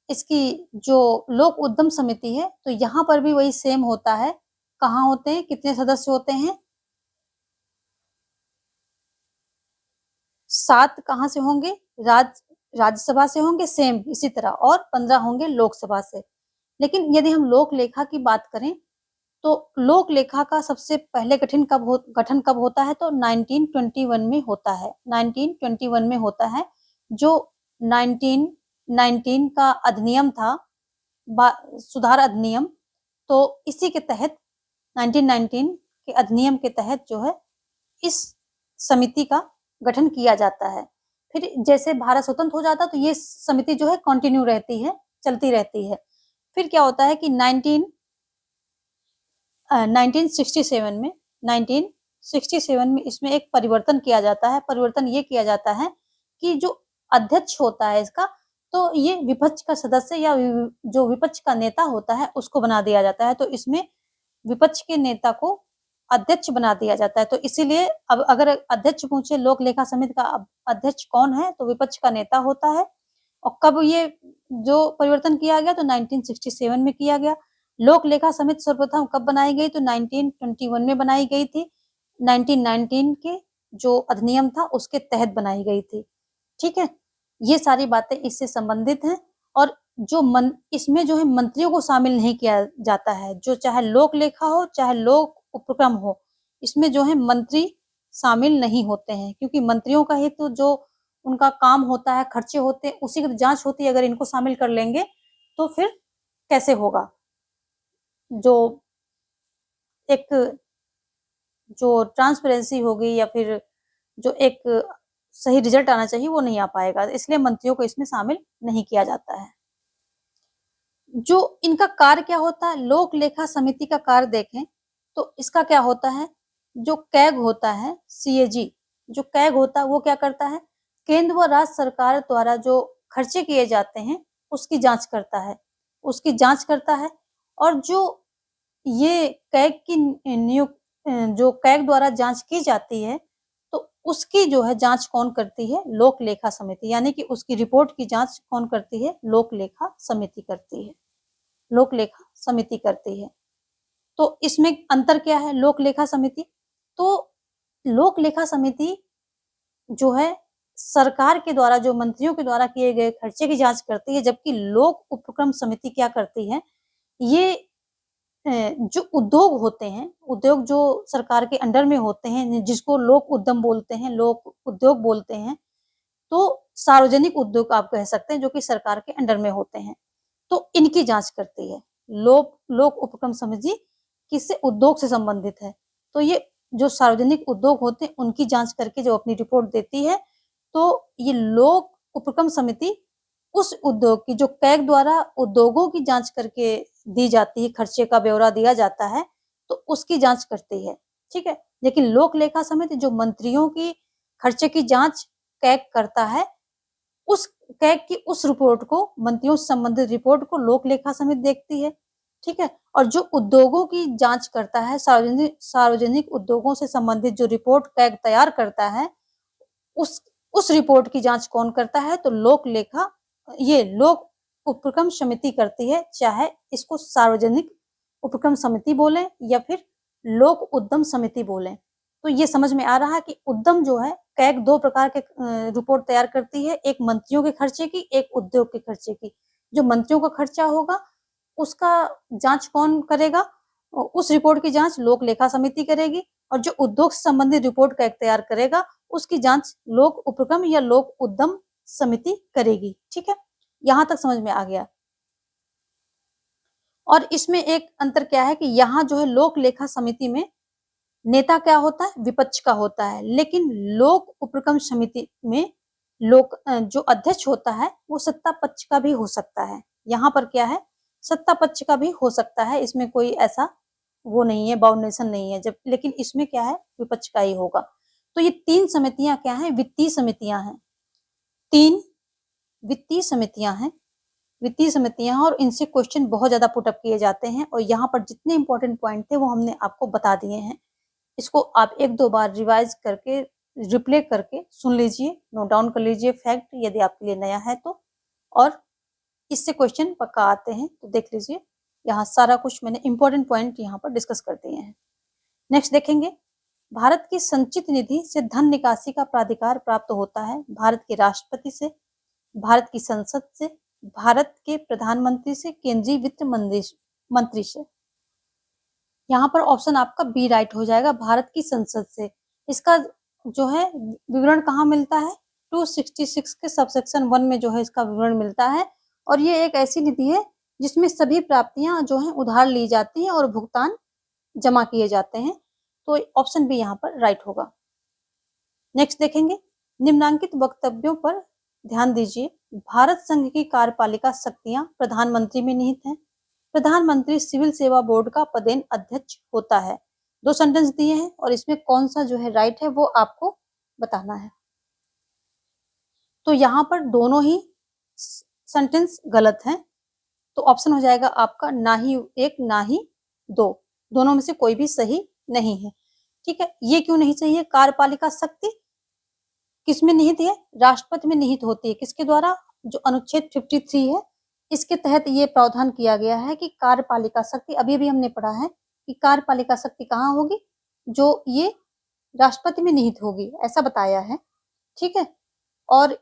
इसकी जो लोक उद्यम समिति है, तो यहाँ पर भी वही सेम होता है। कहाँ होते हैं? कितने सदस्य होते हैं? 7 कहाँ से होंगे? राज्यसभा से होंगे, सेम इसी तरह, और 15 होंगे लोकसभा से। लेकिन यदि हम लोक लेखा की बात करें तो लोक लेखा का सबसे पहले गठन कब होता है? तो 1921 में होता है। 1921 में होता है। जो 1919 का अधिनियम था, सुधार अधिनियम, तो इसी के तहत 1919 के अधिनियम के तहत जो है इस समिति का गठन किया जाता है। फिर जैसे भारत स्वतंत्र हो जाता तो ये समिति जो है कंटिन्यू रहती है, चलती रहती है। फिर क्या होता है कि 1967 में इसमें एक परिवर्तन किया जाता है। परिवर्तन ये किया जाता है कि जो अध्यक्ष होता है इसका, तो ये विपक्ष का सदस्य या जो विपक्ष का नेता होता है उसको बना दिया जाता है। तो इसमें विपक्ष के नेता को अध्यक्ष बना दिया जाता है। तो इसीलिए अब अगर अध्यक्ष पूछे लोक लेखा समिति का अध्यक्ष कौन है, तो विपक्ष का नेता होता है। और कब ये जो परिवर्तन किया गया? तो 1967 में किया गया। लोक लेखा समिति सर्वप्रथम कब बनाई गई? तो 1921 में बनाई गई थी। 1919 के जो अधिनियम था उसके तहत बनाई गई थी। ठीक है, ये सारी बातें इससे संबंधित हैं। और इसमें जो है मंत्रियों को शामिल नहीं किया जाता है, जो चाहे लोक लेखा हो चाहे लोक उपक्रम हो, इसमें जो है मंत्री शामिल नहीं होते हैं, क्योंकि मंत्रियों का ही तो जो उनका काम होता है, खर्चे होते हैं, उसी की तो जांच होती है। अगर इनको शामिल कर लेंगे तो फिर कैसे होगा? जो एक जो ट्रांसपेरेंसी होगी या फिर जो एक सही रिजल्ट आना चाहिए वो नहीं आ पाएगा, इसलिए मंत्रियों को इसमें शामिल नहीं किया जाता है। जो इनका कार्य क्या होता है, लोक लेखा समिति का कार्य देखें तो इसका क्या होता है, जो कैग होता है, सीएजी जो कैग होता है वो क्या करता है, केंद्र व राज्य सरकार द्वारा जो खर्चे किए जाते हैं उसकी जांच करता है, और जो ये कैग की जो कैग द्वारा जांच की जाती है तो उसकी जो है जांच कौन करती है, लोक लेखा समिति, यानी कि उसकी रिपोर्ट की जांच कौन करती है, लोक लेखा समिति करती है, लोक लेखा समिति करती है। तो इसमें अंतर क्या है, लोक लेखा समिति, तो लोक लेखा समिति जो है सरकार के द्वारा, जो मंत्रियों के द्वारा किए गए खर्चे की जांच करती है, जबकि लोक उपक्रम समिति क्या करती है, ये जो उद्योग होते हैं, उद्योग जो सरकार के अंडर में होते हैं, जिसको लोक उद्यम बोलते हैं, लोक उद्योग बोलते हैं, तो सार्वजनिक उद्योग आप कह सकते हैं, जो कि सरकार के अंडर में होते हैं, तो इनकी जांच करती है लोक उपक्रम समिति। किससे, उद्योग से संबंधित है, तो ये जो सार्वजनिक उद्योग होते हैं उनकी जांच करके जो अपनी रिपोर्ट देती है, तो ये लोक उपक्रम समिति उस उद्योग की, जो कैग द्वारा उद्योगों की जांच करके दी जाती है, खर्चे का ब्यौरा दिया जाता है, तो उसकी जांच करती है, ठीक है। लेकिन लोक लेखा समिति जो मंत्रियों की खर्चे की जांच कैग करता है, उस कैग की उस रिपोर्ट को, मंत्रियों से संबंधित रिपोर्ट को लोक लेखा समिति देखती है, ठीक है। और जो उद्योगों की जांच करता है, सार्वजनिक उद्योगों से संबंधित जो रिपोर्ट कैग तैयार करता है, उस रिपोर्ट की जांच कौन करता है, तो लोक उपक्रम समिति करती है, चाहे इसको सार्वजनिक उपक्रम समिति बोले या फिर लोक उद्यम समिति बोले। तो ये समझ में आ रहा है कि उद्यम जो है, कैग दो प्रकार के रिपोर्ट तैयार करती है, एक मंत्रियों के खर्चे की, एक उद्योग के खर्चे की। जो मंत्रियों का खर्चा होगा उसका जांच कौन करेगा, उस रिपोर्ट की जांच लोक लेखा समिति करेगी, और जो उद्योग से संबंधित रिपोर्ट कैग तैयार करेगा उसकी जांच लोक उपक्रम या लोक उद्यम समिति करेगी, ठीक है। यहां तक समझ में आ गया। और इसमें एक अंतर क्या है कि यहाँ जो है लोक लेखा समिति में नेता क्या होता है, विपक्ष का होता है, लेकिन लोक उपक्रम समिति में जो अध्यक्ष होता है वो सत्ता पक्ष का भी हो सकता है। यहाँ पर क्या है, सत्ता पक्ष का भी हो सकता है, इसमें कोई ऐसा वो नहीं है, बाउंडेशन नहीं है, लेकिन इसमें क्या है, विपक्ष का ही होगा। तो ये तीन समितियां क्या है, वित्तीय समितियां हैं, तीन वित्तीय समितियां हैं, और इनसे क्वेश्चन बहुत ज्यादा पुटअप किए जाते हैं, और यहाँ पर जितने इंपॉर्टेंट पॉइंट थे वो हमने आपको बता दिए हैं। इसको आप एक दो बार रिवाइज करके, रिप्ले करके सुन लीजिए, नोट डाउन कर लीजिए फैक्ट, यदि आपके लिए नया है तो, और इससे क्वेश्चन पक्का आते हैं, तो देख लीजिए, यहाँ सारा कुछ मैंने इंपॉर्टेंट पॉइंट यहाँ पर डिस्कस कर दिए हैं। नेक्स्ट देखेंगे, भारत की संचित निधि से धन निकासी का प्राधिकार प्राप्त होता है भारत के राष्ट्रपति से, भारत की संसद से, भारत के प्रधानमंत्री से, केंद्रीय वित्त मंत्री से। यहाँ पर ऑप्शन आपका बी राइट हो जाएगा, भारत की संसद से। इसका जो है विवरण कहाँ मिलता है, 266 के सबसेक्शन 1 में जो है इसका विवरण मिलता है, और ये एक ऐसी निधि है जिसमें सभी प्राप्तियां जो है उधार ली जाती हैं और भुगतान जमा किए जाते हैं, तो ऑप्शन बी यहाँ पर राइट होगा। नेक्स्ट देखेंगे, निम्नांकित वक्तव्यों पर ध्यान दीजिए, भारत संघ की कार्यपालिका शक्तियां प्रधानमंत्री में निहित हैं, प्रधानमंत्री सिविल सेवा बोर्ड का पदेन अध्यक्ष होता है। दो सेंटेंस दिए हैं और इसमें कौन सा जो है राइट है वो आपको बताना है। तो यहाँ पर दोनों ही सेंटेंस गलत हैं, तो ऑप्शन हो जाएगा आपका ना ही एक ना ही दो, दोनों में से कोई भी सही नहीं है, ठीक है। ये क्यों नहीं सही है, कार्यपालिका शक्ति किसमें निहित है, राष्ट्रपति में निहित होती है, किसके द्वारा, जो अनुच्छेद 53 है इसके तहत ये प्रावधान किया गया है कि कार्यपालिका शक्ति, अभी भी हमने पढ़ा है कि कार्यपालिका शक्ति कहाँ होगी, जो ये राष्ट्रपति में निहित होगी, ऐसा बताया है, ठीक है। और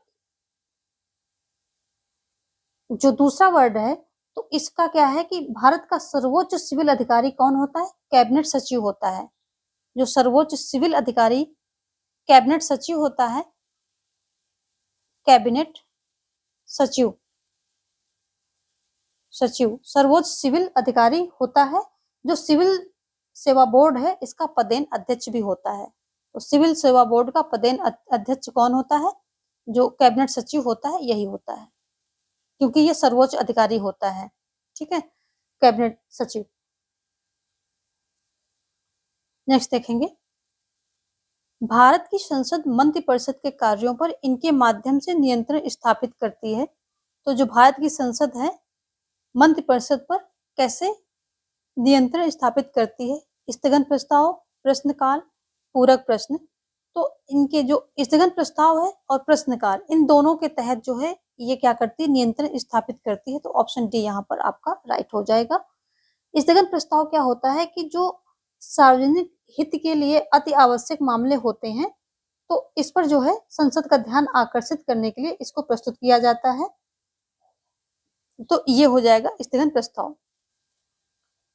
जो दूसरा वर्ड है, तो इसका क्या है कि भारत का सर्वोच्च सिविल अधिकारी कौन होता है? कैबिनेट सचिव होता है। जो सर्वोच्च सिविल अधिकारी कैबिनेट सचिव होता है, कैबिनेट सचिव, सर्वोच्च सिविल अधिकारी होता है। जो सिविल सेवा बोर्ड है, इसका पदेन अध्यक्ष भी होता है। तो सिविल सेवा बोर्ड का पदेन अध्यक्ष कौन होता है? जो कैबिनेट सचिव होता है, यही होता है, क्योंकि ये सर्वोच्च अधिकारी होता है। ठीक है, कैबिनेट सचिव। नेक्स्ट देखेंगे, भारत की संसद मंत्रिपरिषद के कार्यों पर इनके माध्यम से नियंत्रण स्थापित करती है। तो जो भारत की संसद है, मंत्रिपरिषद पर कैसे नियंत्रण स्थापित करती है? स्थगन प्रस्ताव, प्रश्नकाल, पूरक प्रश्न। तो इनके जो स्थगन प्रस्ताव है और प्रश्नकाल, इन दोनों के तहत जो है ये क्या करती है? नियंत्रण स्थापित करती है। तो ऑप्शन डी यहाँ पर आपका राइट हो जाएगा। स्थगन प्रस्ताव क्या होता है कि जो सार्वजनिक हित के लिए अति आवश्यक मामले होते हैं, तो इस पर जो है संसद का ध्यान आकर्षित करने के लिए इसको प्रस्तुत किया जाता है। तो ये हो जाएगा स्थगन प्रस्ताव।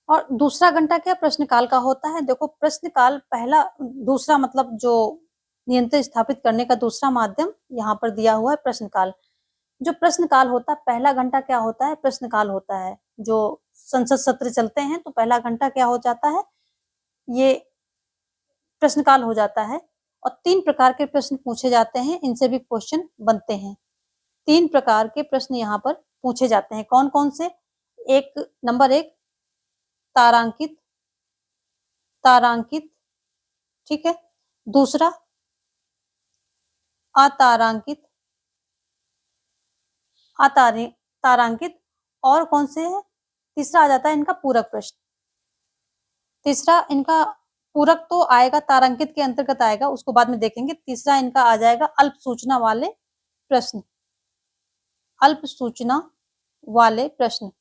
और दूसरा घंटा क्या प्रश्नकाल का होता है? देखो, प्रश्नकाल पहला, दूसरा मतलब जो नियंत्रण स्थापित करने का दूसरा माध्यम यहाँ पर दिया हुआ है प्रश्नकाल। जो प्रश्नकाल होता है, पहला घंटा क्या होता है? प्रश्नकाल होता है। जो संसद सत्र चलते हैं तो पहला घंटा क्या हो जाता है? ये प्रश्नकाल हो जाता है। और 3 प्रकार के प्रश्न पूछे जाते हैं, इनसे भी क्वेश्चन बनते हैं। 3 प्रकार के प्रश्न यहाँ पर पूछे जाते हैं। कौन-कौन से? नंबर 1 तारांकित, तारांकित, ठीक है। दूसरा अतारांकित, तारांकित, और कौन से है? तीसरा आ जाता है इनका पूरक प्रश्न। तीसरा इनका पूरक तो आएगा, तारांकित के अंतर्गत आएगा, उसको बाद में देखेंगे। तीसरा इनका आ जाएगा अल्प सूचना वाले प्रश्न, अल्प सूचना वाले प्रश्न।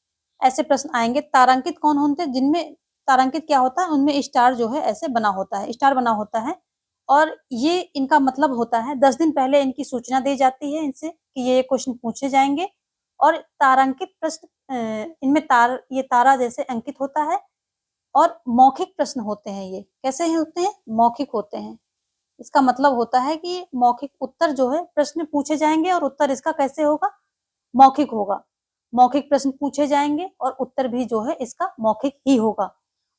ऐसे प्रश्न आएंगे। तारांकित कौन होते हैं? जिनमें तारांकित क्या होता है? उनमें स्टार जो है ऐसे बना होता है, स्टार बना होता है। और ये इनका मतलब होता है 10 दिन पहले इनकी सूचना दी जाती है इनसे कि ये क्वेश्चन पूछे जाएंगे। और तारांकित प्रश्न, इनमें ये तारा जैसे अंकित होता है। और मौखिक प्रश्न होते हैं। ये कैसे होते हैं? मौखिक होते हैं। इसका मतलब होता है कि मौखिक उत्तर जो है, प्रश्न पूछे जाएंगे और उत्तर इसका कैसे होगा? मौखिक होगा। मौखिक प्रश्न पूछे जाएंगे और उत्तर भी जो है इसका मौखिक ही होगा।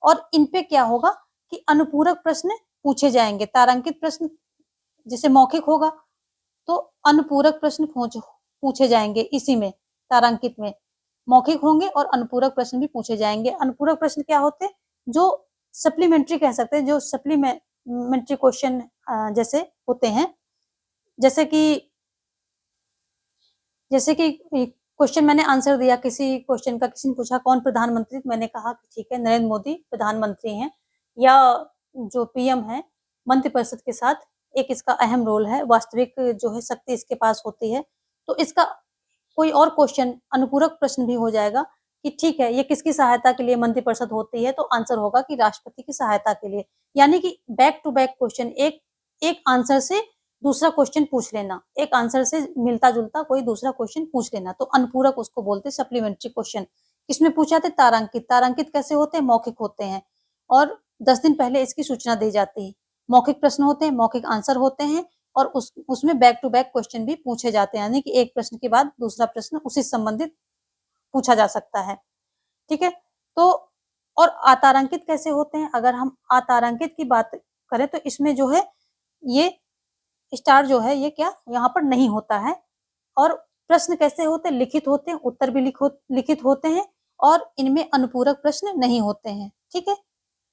और इन पे क्या होगा कि अनुपूरक प्रश्न पूछे जाएंगे। तारांकित प्रश्न जैसे मौखिक होगा, तो अनुपूरक प्रश्न पूछे जाएंगे इसी में, तारांकित में। मौखिक होंगे और अनुपूरक प्रश्न भी पूछे जाएंगे। अनुपूरक प्रश्न क्या होते हैं? जो सप्लीमेंट्री कह सकते हैं, जो सप्लीमेंट्री क्वेश्चन जैसे होते हैं। जैसे कि क्वेश्चन मैंने आंसर दिया किसी क्वेश्चन का, किसी ने पूछा कौन प्रधानमंत्री, तो मैंने कहा कि ठीक है, नरेंद्र मोदी प्रधानमंत्री हैं। या जो पीएम है, मंत्रिपरिषद के साथ एक इसका अहम रोल है, वास्तविक जो है शक्ति इसके पास होती है। तो इसका कोई और क्वेश्चन अनुपूरक प्रश्न भी हो जाएगा कि ठीक है, ये किसकी सहायता के लिए मंत्रिपरिषद होती है? तो आंसर होगा कि राष्ट्रपति की सहायता के लिए। यानी कि बैक टू बैक क्वेश्चन, एक आंसर से दूसरा क्वेश्चन पूछ लेना, एक आंसर से मिलता-जुलता कोई दूसरा क्वेश्चन पूछ लेना, तो अनुपूरक उसको बोलते हैं, सप्लीमेंट्री क्वेश्चन। किसमें पूछा जाते? तारांकित। तारांकित कैसे होते हैं? मौखिक होते हैं और 10 दिन पहले इसकी सूचना दी जाती है। मौखिक प्रश्न होते हैं, मौखिक आंसर होते हैं और उसमें बैक टू बैक क्वेश्चन भी पूछे जाते हैं, यानी कि एक प्रश्न के बाद दूसरा प्रश्न उसी से संबंधित पूछा जा सकता है। ठीक है? तो और अतारांकित कैसे होते हैं? अगर हम अतारांकित की बात करें तो इसमें जो है ये स्टार जो है ये क्या यहाँ पर नहीं होता है। और प्रश्न कैसे होते हैं? लिखित होते हैं, उत्तर भी लिखित होते हैं और इनमें अनुपूरक प्रश्न नहीं होते हैं। ठीक है?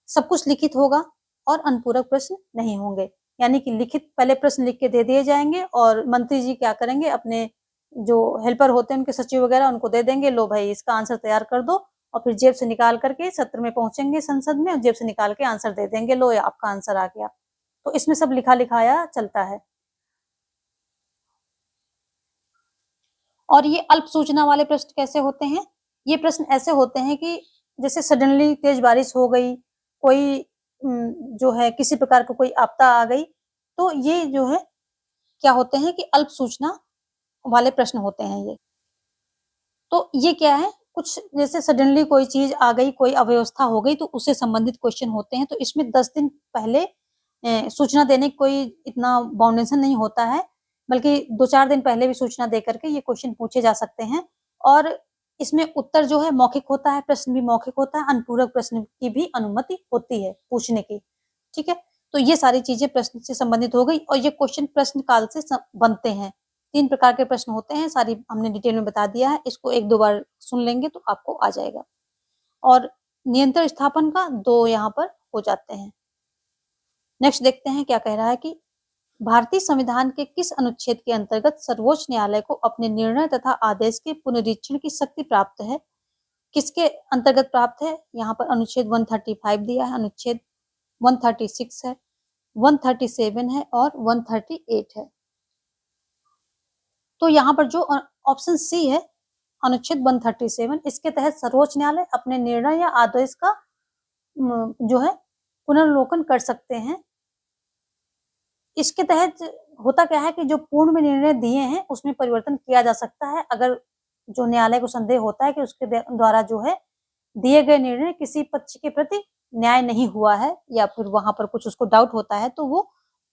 सब कुछ लिखित होगा और अनुपूरक प्रश्न नहीं होंगे, यानी कि लिखित पहले प्रश्न लिख के दे दिए जाएंगे और मंत्री जी क्या करेंगे, अपने जो हेल्पर होते हैं उनके सचिव वगैरह उनको दे देंगे, लो भाई इसका आंसर तैयार कर दो। और फिर जेब से निकाल करके सत्र में पहुंचेंगे संसद में और जेब से निकाल के आंसर दे देंगे, लो ये आपका आंसर आ गया। तो इसमें सब लिखा लिखाया चलता है। और ये अल्प सूचना वाले प्रश्न कैसे होते हैं? ये प्रश्न ऐसे होते हैं कि जैसे सडनली तेज बारिश हो गई, कोई जो है किसी प्रकार का कोई आपदा आ गई, तो ये जो है क्या होते हैं कि अल्प सूचना वाले प्रश्न होते हैं ये। तो ये क्या है, कुछ जैसे सडनली कोई चीज़ आ गई, कोई अव्यवस्था हो गई तो उससे संबंधित क्वेश्चन होते हैं। तो इसमें 10 दिन पहले सूचना देने की कोई इतना बाउंडेशन नहीं होता है, बल्कि 2-4 दिन पहले भी सूचना दे कर के ये क्वेश्चन पूछे जा सकते हैं। और इसमें उत्तर जो है मौखिक होता है, प्रश्न भी मौखिक होता है, अनुपूरक प्रश्न की भी अनुमति होती है पूछने की, ठीक है? तो ये सारी चीज़ें प्रश्न से संबंधित हो गई और ये क्वेश्चन प्रश्न काल से बनते हैं। 3 प्रकार के प्रश्न होते हैं, सारी हमने डिटेल में बता दिया है। इसको 1-2 बार सुन लेंगे तो आपको आ जाएगा। और नियंत्रण स्थापन का 2 यहाँ पर हो जाते हैं। नेक्स्ट देखते हैं क्या कह रहा है कि भारतीय संविधान के किस अनुच्छेद के अंतर्गत सर्वोच्च न्यायालय को अपने निर्णय तथा आदेश के पुनरीक्षण की शक्ति प्राप्त है? किसके अंतर्गत प्राप्त है? यहाँ पर अनुच्छेद 135 दिया है, अनुच्छेद 136 है, 137 है और 138 है। तो यहाँ पर जो ऑप्शन सी है, अनुच्छेद 137, इसके तहत सर्वोच्च न्यायालय अपने निर्णय या आदेश का जो है पुनर्लोकन कर सकते हैं। इसके तहत होता क्या है कि जो पूर्व में निर्णय दिए हैं उसमें परिवर्तन किया जा सकता है, अगर जो न्यायालय को संदेह होता है कि उसके द्वारा जो है दिए गए निर्णय किसी पक्ष के प्रति न्याय नहीं हुआ है या फिर वहां पर कुछ उसको डाउट होता है तो वो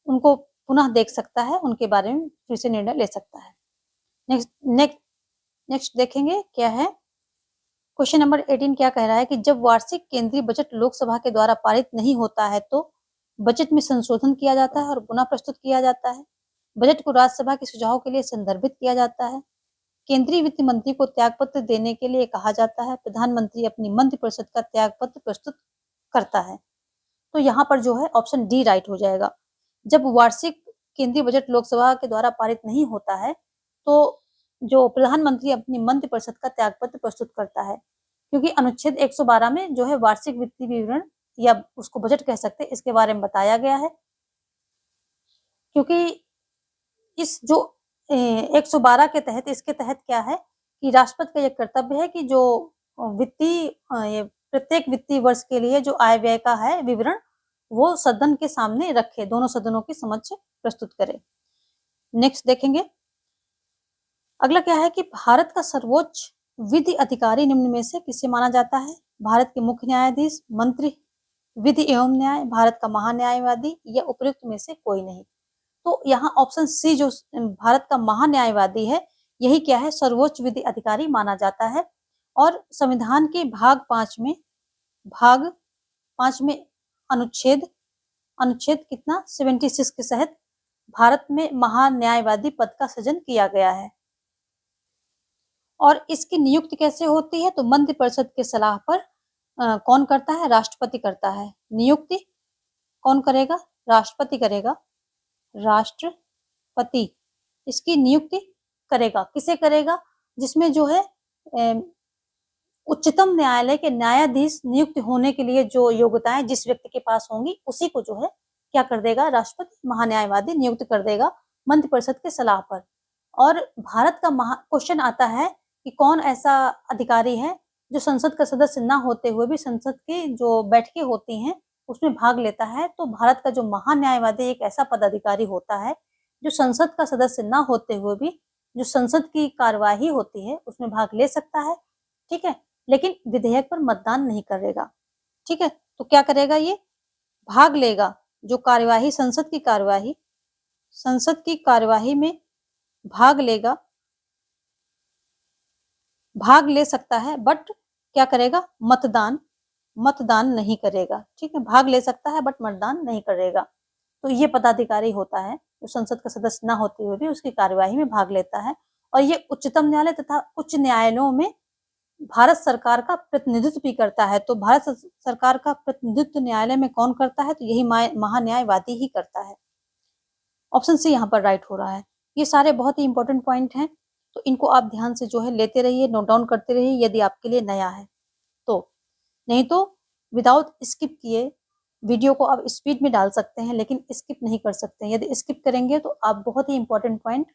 उनको पुनः देख सकता है, उनके बारे में फिर से निर्णय ले सकता है। नेक्स्ट नेक्स्ट नेक्स्ट देखेंगे क्या है। क्वेश्चन नंबर 18 क्या कह रहा है कि जब वार्षिक केंद्रीय बजट लोकसभा के द्वारा पारित नहीं होता है तो बजट में संशोधन किया जाता है और पुनः प्रस्तुत किया जाता है। बजट को राज्यसभा के सुझाव के लिए संदर्भित किया जाता है। केंद्रीय वित्त मंत्री को त्यागपत्र देने के लिए कहा जाता है। प्रधानमंत्री अपनी मंत्रिपरिषद का त्यागपत्र प्रस्तुत करता है। तो यहाँ पर जो है ऑप्शन डी राइट हो जाएगा। जब वार्षिक केंद्रीय बजट लोकसभा के द्वारा पारित नहीं होता है तो जो प्रधानमंत्री अपनी मंत्रिपरिषद का त्यागपत्र प्रस्तुत करता है, क्योंकि अनुच्छेद 112 में जो है वार्षिक वित्तीय विवरण या उसको बजट कह सकते हैं, इसके बारे में बताया गया है। क्योंकि इस जो 112 के तहत, इसके तहत क्या है कि राष्ट्रपति का ये कर्तव्य है कि जो वित्तीय ये प्रत्येक वित्तीय वर्ष के लिए जो आय व्यय का है विवरण वो सदन के सामने रखे, दोनों सदनों के समक्ष प्रस्तुत करे। नेक्स्ट देखेंगे अगला क्या है कि भारत का सर्वोच्च विधि अधिकारी निम्न में से किसे माना जाता है? भारत के मुख्य न्यायाधीश, मंत्री, विधि एवं न्याय, भारत का महान्यायवादी या उपयुक्त में से कोई नहीं। तो यहाँ ऑप्शन सी जो भारत का महान्यायवादी है, यही क्या है सर्वोच्च विधि अधिकारी माना जाता है। और संविधान के भाग 5 में अनुच्छेद कितना 76 के तहत भारत में महान्यायवादी पद का सृजन किया गया है। और इसकी नियुक्ति कैसे होती है? तो मंत्रिपरिषद के सलाह पर कौन करता है? राष्ट्रपति करता है। नियुक्ति कौन करेगा? राष्ट्रपति करेगा। राष्ट्रपति इसकी नियुक्ति करेगा। किसे करेगा? जिसमें जो है उच्चतम न्यायालय के न्यायाधीश नियुक्त होने के लिए जो योग्यताएं जिस व्यक्ति के पास होंगी उसी को जो है क्या कर देगा? राष्ट्रपति महान्यायवादी नियुक्त कर देगा मंत्रिपरिषद के सलाह पर। और भारत का क्वेश्चन आता है कि कौन ऐसा अधिकारी है जो संसद का सदस्य न होते हुए भी संसद की जो बैठकें होती हैं उसमें भाग लेता है। तो भारत का जो महान्यायवादी एक ऐसा पदाधिकारी होता है जो संसद का सदस्य न होते हुए भी जो संसद की कार्यवाही होती है उसमें भाग ले सकता है, ठीक है, लेकिन विधेयक पर मतदान नहीं करेगा, ठीक है। तो क्या करेगा? ये भाग लेगा, जो कार्यवाही संसद की कार्यवाही में भाग लेगा, भाग ले सकता है बट क्या करेगा? मतदान नहीं करेगा, ठीक है। भाग ले सकता है बट मतदान नहीं करेगा। तो ये पदाधिकारी होता है जो संसद का सदस्य न होते हुए भी उसकी कार्यवाही में भाग लेता है। और ये उच्चतम न्यायालय तथा उच्च न्यायालयों में भारत सरकार का प्रतिनिधित्व भी करता है। तो भारत सरकार का प्रतिनिधित्व न्यायालय में कौन करता है? तो यही महान्यायवादी ही करता है। ऑप्शन सी यहाँ पर राइट हो रहा है। ये सारे बहुत ही इंपॉर्टेंट पॉइंट हैं, तो इनको आप ध्यान से जो है लेते रहिए, नोट डाउन करते रहिए यदि आपके लिए नया है तो। नहीं तो विदाउट स्किप किए वीडियो को आप स्पीड में डाल सकते हैं लेकिन स्किप नहीं कर सकते हैं। यदि स्किप करेंगे तो आप बहुत ही इंपॉर्टेंट पॉइंट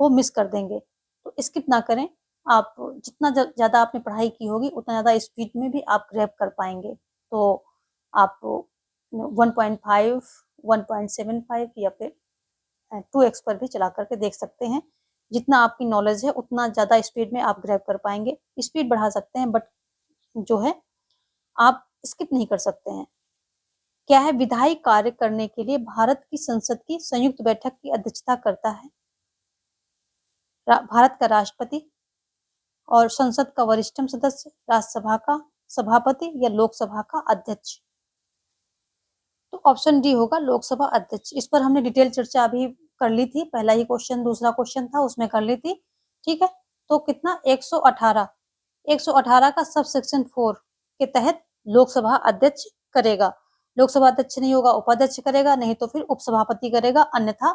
को मिस कर देंगे। तो स्किप ना करें, आप जितना ज़्यादा आपने पढ़ाई की होगी उतना ज़्यादा स्पीड में भी आप ग्रैब कर पाएंगे। तो आप 1.5, 1.75 या फिर 2x पर भी चला करके देख सकते हैं। जितना आपकी नॉलेज है उतना ज़्यादा स्पीड में आप ग्रैब कर पाएंगे। स्पीड बढ़ा सकते हैं बट जो है आप स्किप नहीं कर सकते हैं। क्या है? विधायी कार्य करने के लिए भारत की संसद की संयुक्त बैठक की अध्यक्षता करता है भारत का राष्ट्रपति और संसद का वरिष्ठतम सदस्य, राज्यसभा का सभापति या लोकसभा का अध्यक्ष। तो ऑप्शन डी होगा लोकसभा अध्यक्ष। इस पर हमने डिटेल चर्चा अभी कर ली थी, पहला ही क्वेश्चन दूसरा क्वेश्चन था उसमें कर ली थी। ठीक है, तो कितना 118 का सब सेक्शन 4 के तहत लोकसभा अध्यक्ष करेगा। लोकसभा अध्यक्ष नहीं होगा उपाध्यक्ष करेगा, नहीं तो फिर उपसभापति करेगा, अन्यथा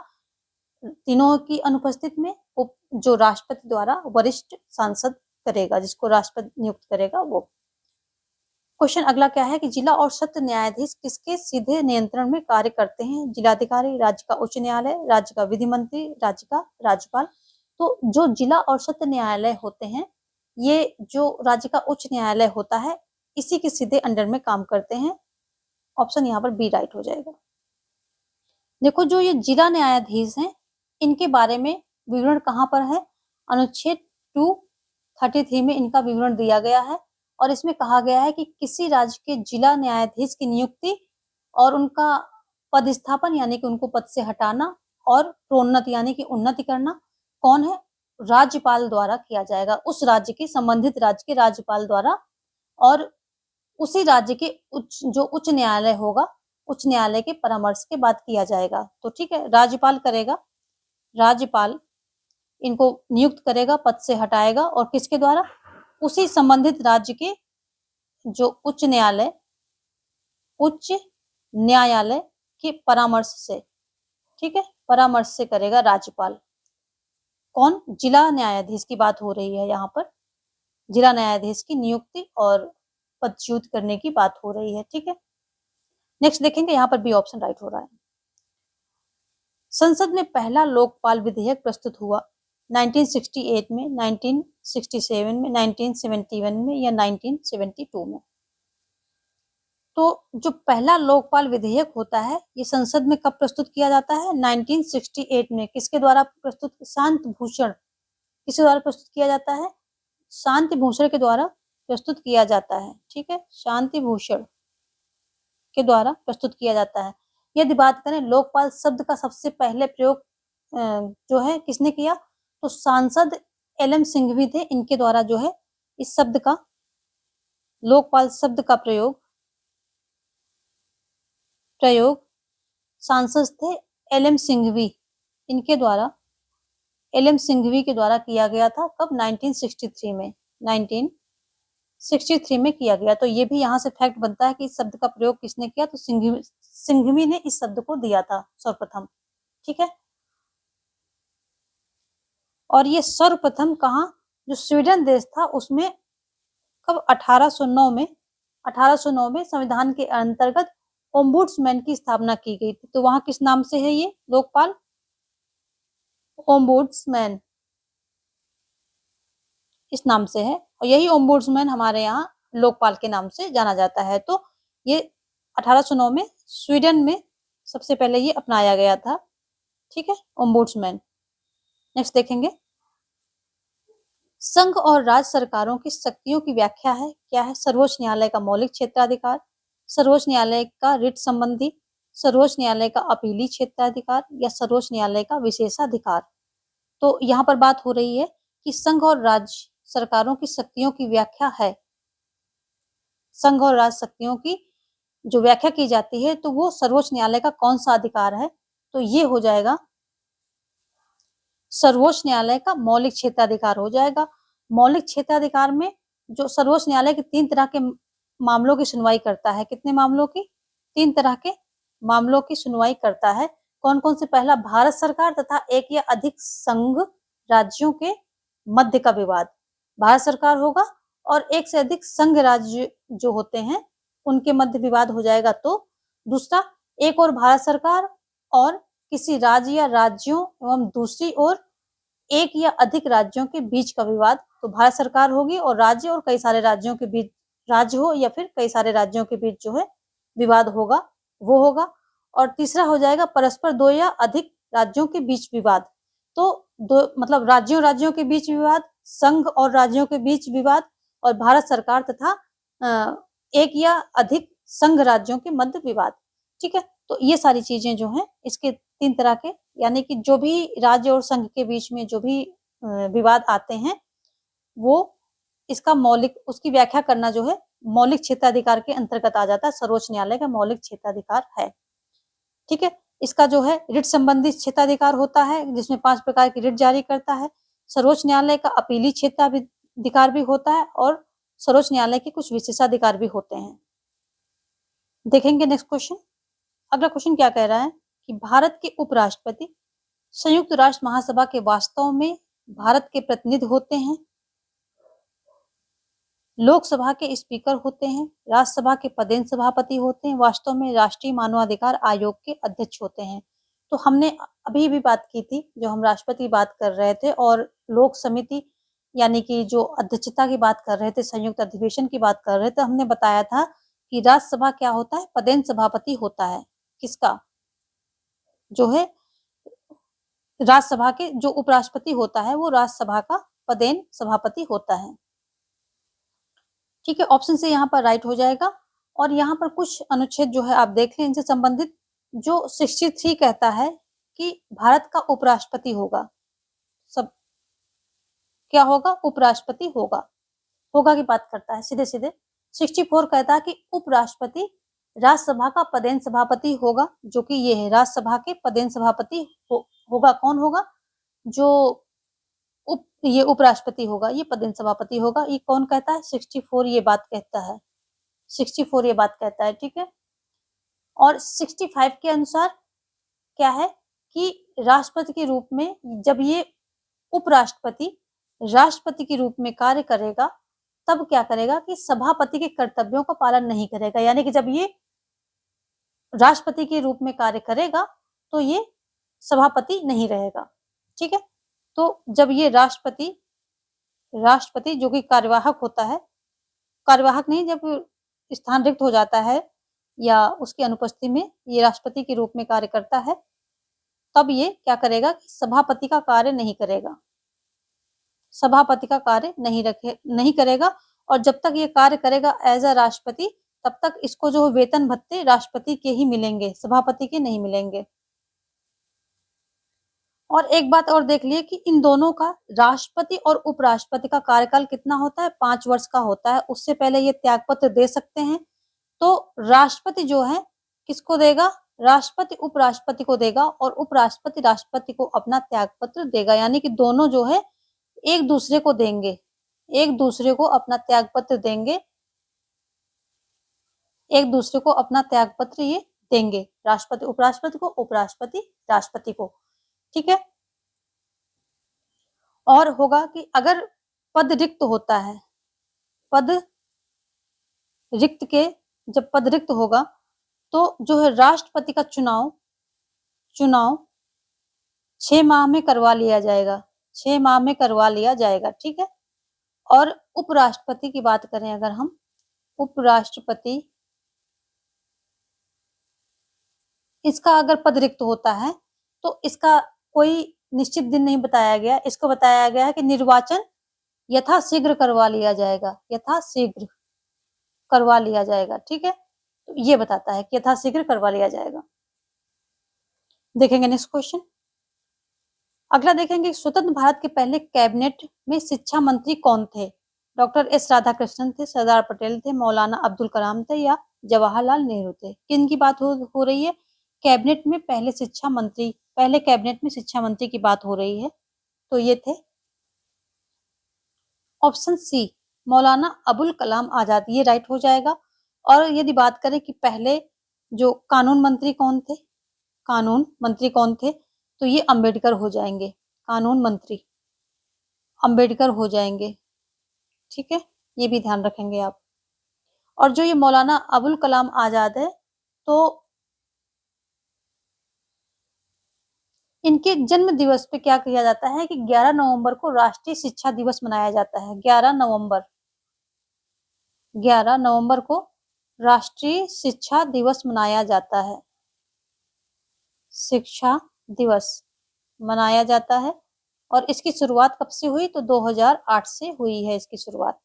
तीनों की अनुपस्थित में जो राष्ट्रपति द्वारा वरिष्ठ सांसद करेगा, जिसको राष्ट्रपति नियुक्त करेगा वो। क्वेश्चन अगला क्या है कि जिला और सत्र न्यायाधीश किसके सीधे नियंत्रण में कार्य करते हैं? जिलाधिकारी, राज्य का उच्च न्यायालय, राज्य का विधि मंत्री, राज्य का राज्यपाल। तो जो जिला और सत्र न्यायालय होते हैं ये जो राज्य का उच्च न्यायालय होता है इसी के सीधे अंडर में काम करते हैं। ऑप्शन यहाँ पर बी राइट हो जाएगा। देखो जो ये जिला न्यायाधीश हैं इनके बारे में विवरण कहाँ पर है? अनुच्छेद 233 में इनका विवरण दिया गया है और इसमें कहा गया है कि किसी राज्य के जिला न्यायाधीश की नियुक्ति और उनका पदस्थापन यानी कि उनको पद से हटाना और प्रोन्नति यानी कि उन्नति करना कौन है? राज्यपाल द्वारा किया जाएगा। उस राज्य के संबंधित राज्य के राज्यपाल द्वारा, और उसी राज्य के जो उच्च न्यायालय होगा उच्च न्यायालय के परामर्श के बाद किया जाएगा। तो ठीक है, राज्यपाल करेगा, राज्यपाल इनको नियुक्त करेगा, पद से हटाएगा और किसके द्वारा? उसी संबंधित राज्य के जो उच्च न्यायालय के परामर्श से, ठीक है, परामर्श से करेगा राज्यपाल। कौन? जिला न्यायाधीश की बात हो रही है यहाँ पर, जिला न्यायाधीश की नियुक्ति और पदच्युत करने की बात हो रही है। ठीक है, नेक्स्ट देखेंगे, यहाँ पर बी ऑप्शन राइट हो रहा है। संसद में पहला लोकपाल विधेयक प्रस्तुत हुआ 1968 में, 1967 में, 1971 में या 1972 में। तो जो पहला लोकपाल विधेयक होता है ये संसद में कब प्रस्तुत किया जाता है? 1968 में। किसके द्वारा प्रस्तुत? शांति भूषण। किसके द्वारा प्रस्तुत किया जाता है? शांति भूषण के द्वारा प्रस्तुत किया जाता है। ठीक है, शांति भूषण के द्वारा प्रस्तुत किया जाता है। यदि बात करें लोकपाल शब्द का सबसे पहले प्रयोग जो है किसने किया? तो सांसद LM सिंघवी थे, इनके द्वारा जो है इस शब्द का, लोकपाल शब्द का प्रयोग सांसद थे LM सिंघवी, इनके द्वारा LM सिंघवी के द्वारा किया गया था। कब? 1963 में, 1963 में किया गया। तो ये भी यहाँ से फैक्ट बनता है कि इस शब्द का प्रयोग किसने किया? तो सिंघवी ने इस शब्द को दिया था सर्वप्रथम। ठीक है, और ये सर्वप्रथम कहाँ? जो स्वीडन देश था उसमें कब? 1809 में संविधान के अंतर्गत ओम्बुड्समैन की स्थापना की गई थी। तो वहां किस नाम से है ये लोकपाल? ओम्बुड्समैन, इस नाम से है, और यही ओम्बुड्समैन हमारे यहाँ लोकपाल के नाम से जाना जाता है। तो ये 1809 में स्वीडन में सबसे पहले ये अपनाया गया था। ठीक है, ओम्बुड्समैन। नेक्स्ट देखेंगे, संघ और राज्य सरकारों की शक्तियों की व्याख्या है। क्या है? सर्वोच्च न्यायालय का मौलिक क्षेत्राधिकार, सर्वोच्च न्यायालय का रिट संबंधी, सर्वोच्च न्यायालय का अपीली क्षेत्राधिकार या सर्वोच्च न्यायालय का विशेषाधिकार। तो यहाँ पर बात हो रही है कि संघ और राज्य सरकारों की शक्तियों की व्याख्या है। संघ और राज्य शक्तियों की जो व्याख्या की जाती है तो वो सर्वोच्च न्यायालय का कौन सा अधिकार है? तो ये हो जाएगा सर्वोच्च न्यायालय का मौलिक क्षेत्राधिकार हो जाएगा। मौलिक क्षेत्राधिकार में जो सर्वोच्च न्यायालय के 3 तरह के मामलों की सुनवाई करता है। कितने मामलों की? 3 तरह के मामलों की सुनवाई करता है। कौन कौन से? पहला, भारत सरकार तथा एक या अधिक संघ राज्यों के मध्य का विवाद, भारत सरकार होगा और एक से अधिक संघ राज्य जो होते हैं उनके मध्य विवाद हो जाएगा। तो दूसरा, एक और भारत सरकार और किसी राज्य या राज्यों एवं दूसरी ओर एक या अधिक राज्यों के बीच का विवाद, तो भारत सरकार होगी और राज्य और कई सारे राज्यों के बीच, राज्य हो या फिर कई सारे राज्यों के बीच जो है विवाद होगा वो होगा। और तीसरा हो जाएगा परस्पर 2 या अधिक राज्यों के बीच विवाद। तो दो मतलब राज्यों के बीच विवाद, संघ और राज्यों के बीच विवाद और भारत सरकार तथा एक या अधिक संघ राज्यों के मध्य विवाद। ठीक है, तो ये सारी चीजें जो हैं इसके 3 तरह के, यानी कि जो भी राज्य और संघ के बीच में जो भी विवाद आते हैं वो इसका मौलिक उसकी व्याख्या करना जो है मौलिक क्षेत्राधिकार के अंतर्गत आ जाता है, सर्वोच्च न्यायालय का मौलिक क्षेत्राधिकार है। ठीक है, इसका जो है रिट संबंधी क्षेत्राधिकार होता है जिसमें 5 प्रकार की रिट जारी करता है। सर्वोच्च न्यायालय का अपीली क्षेत्राधिकार भी होता है और सर्वोच्च न्यायालय के कुछ विशेषाधिकार भी होते हैं। देखेंगे नेक्स्ट क्वेश्चन। अगला क्वेश्चन क्या कह रहा है कि भारत के उपराष्ट्रपति संयुक्त राष्ट्र महासभा के वास्तव में भारत के प्रतिनिधि होते हैं, लोकसभा के स्पीकर होते हैं, राज्यसभा के पदेन सभापति होते हैं, वास्तव में राष्ट्रीय मानवाधिकार आयोग के अध्यक्ष होते हैं। तो हमने अभी भी बात की थी, जो हम राष्ट्रपति की बात कर रहे थे और लोक समिति यानी कि जो अध्यक्षता की बात कर रहे थे, संयुक्त अधिवेशन की बात कर रहे थे, हमने बताया था कि राज्यसभा क्या होता है, पदेन सभापति होता है। किसका? जो है राज्यसभा के जो उपराष्ट्रपति होता है वो राज्यसभा का पदेन सभापति होता है। ठीक है, ऑप्शन से यहाँ पर राइट हो जाएगा। और यहाँ पर कुछ अनुच्छेद जो है आप देख लें इनसे संबंधित। जो 63 कहता है कि भारत का उपराष्ट्रपति होगा, सब क्या होगा, उपराष्ट्रपति होगा की बात करता है सीधे सीधे। 64 कहता है कि उपराष्ट्रपति राज्यसभा का पदेन सभापति होगा, जो कि ये है, राज्यसभा के पदेन सभापति होगा। कौन होगा? जो ये उपराष्ट्रपति होगा, ये पदेन सभापति होगा। ये कौन कहता है? 64 ये बात कहता है। 64 ये बात कहता है। ठीक है, और 65 के अनुसार क्या है कि राष्ट्रपति के रूप में जब ये उपराष्ट्रपति राष्ट्रपति के रूप में कार्य करेगा तब क्या करेगा कि सभापति के कर्तव्यों का पालन नहीं करेगा। यानी कि जब ये राष्ट्रपति के रूप में कार्य करेगा तो ये सभापति नहीं रहेगा। ठीक है, तो जब ये राष्ट्रपति जो कि कार्यवाहक होता है, कार्यवाहक नहीं, जब स्थान रिक्त हो जाता है या उसकी अनुपस्थिति में ये राष्ट्रपति के रूप में कार्य करता है, तब ये क्या करेगा कि सभापति का कार्य नहीं करेगा, सभापति का कार्य नहीं करेगा। और जब तक ये कार्य करेगा एज अ राष्ट्रपति, तब तक इसको जो वेतन भत्ते राष्ट्रपति के ही मिलेंगे, सभापति के नहीं मिलेंगे। और एक बात और देख लिए कि इन दोनों का, राष्ट्रपति और उपराष्ट्रपति का कार्यकाल कितना होता है? 5 वर्ष का होता है। उससे पहले ये त्यागपत्र दे सकते हैं। तो राष्ट्रपति जो है किसको देगा? राष्ट्रपति उपराष्ट्रपति को देगा और उपराष्ट्रपति राष्ट्रपति को अपना त्यागपत्र देगा। यानी कि दोनों जो है एक दूसरे को देंगे, एक दूसरे को अपना त्यागपत्र देंगे, एक दूसरे को अपना त्यागपत्र ये देंगे, राष्ट्रपति उपराष्ट्रपति को, उपराष्ट्रपति राष्ट्रपति को। ठीक है, और होगा कि अगर पद रिक्त होता है, जब पद रिक्त होगा तो जो है राष्ट्रपति का चुनाव 6 माह में करवा लिया जाएगा, 6 माह में करवा लिया जाएगा। ठीक है, और उपराष्ट्रपति की बात करें अगर हम, उपराष्ट्रपति इसका अगर पद रिक्त होता है तो इसका कोई निश्चित दिन नहीं बताया गया। इसको बताया गया है कि निर्वाचन यथाशीघ्र करवा लिया जाएगा, यथाशीघ्र करवा लिया जाएगा। ठीक है, तो ये बताता है कि यथाशीघ्र करवा लिया जाएगा। देखेंगे नेक्स्ट क्वेश्चन। अगला देखेंगे, स्वतंत्र भारत के पहले कैबिनेट में शिक्षा मंत्री कौन थे? डॉक्टर एस राधाकृष्णन थे, सरदार पटेल थे, मौलाना अब्दुल कलाम थे या जवाहरलाल नेहरू थे? किन की बात हो रही है? कैबिनेट में पहले कैबिनेट में शिक्षा मंत्री की बात हो रही है। तो ये थे ऑप्शन सी, मौलाना अबुल कलाम आजाद, ये राइट हो जाएगा। और यदि बात करें कि पहले जो कानून मंत्री कौन थे, तो ये अंबेडकर हो जाएंगे, कानून मंत्री अंबेडकर हो जाएंगे। ठीक है, ये भी ध्यान रखेंगे आप। और जो ये मौलाना अबुल कलाम आजाद है, तो इनके जन्म दिवस पे क्या किया जाता है कि 11 नवंबर को राष्ट्रीय शिक्षा दिवस मनाया जाता है। 11 नवंबर को राष्ट्रीय शिक्षा दिवस मनाया जाता है, शिक्षा दिवस मनाया जाता है। और इसकी शुरुआत कब से हुई? तो 2008 से हुई है इसकी शुरुआत।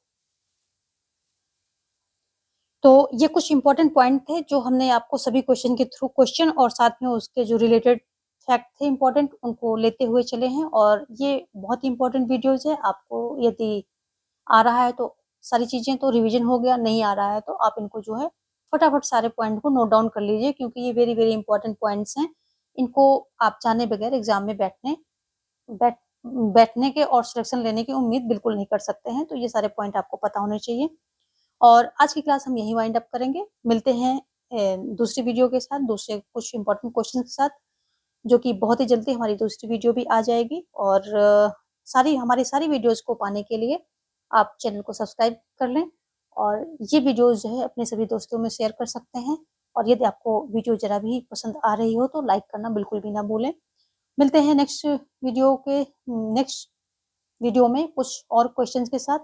तो ये कुछ इंपॉर्टेंट पॉइंट थे जो हमने आपको सभी क्वेश्चन के थ्रू क्वेश्चन और साथ में उसके जो रिलेटेड फैक्ट थे इंपॉर्टेंट उनको लेते हुए चले हैं, और ये बहुत ही इंपॉर्टेंट वीडियोज़ है। आपको यदि आ रहा है तो सारी चीज़ें तो रिवीजन हो गया, नहीं आ रहा है तो आप इनको जो है फटाफट सारे पॉइंट को नोट डाउन कर लीजिए, क्योंकि ये वेरी वेरी इंपॉर्टेंट पॉइंट्स हैं। इनको आप जाने बगैर एग्जाम में बैठ बैठने के और सिलेक्शन लेने की उम्मीद बिल्कुल नहीं कर सकते हैं। तो ये सारे पॉइंट आपको पता होने चाहिए। और आज की क्लास हम यहीं वाइंड अप करेंगे। मिलते हैं दूसरी वीडियो के साथ, दूसरे कुछ इंपॉर्टेंट क्वेश्चन के साथ, जो कि बहुत ही जल्दी हमारी दूसरी वीडियो भी आ जाएगी। और हमारी सारी वीडियोज़ को पाने के लिए आप चैनल को सब्सक्राइब कर लें, और ये वीडियोज़ जो है अपने सभी दोस्तों में शेयर कर सकते हैं। और यदि आपको वीडियो ज़रा भी पसंद आ रही हो तो लाइक करना बिल्कुल भी ना भूलें। मिलते हैं नेक्स्ट वीडियो में कुछ और क्वेश्चंस के साथ।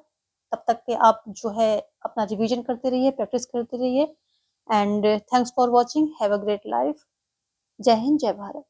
तब तक के आप जो है अपना रिवीजन करते रहिए, प्रैक्टिस करते रहिए, and thanks for watching. Have a great life. जय हिंद, जय भारत।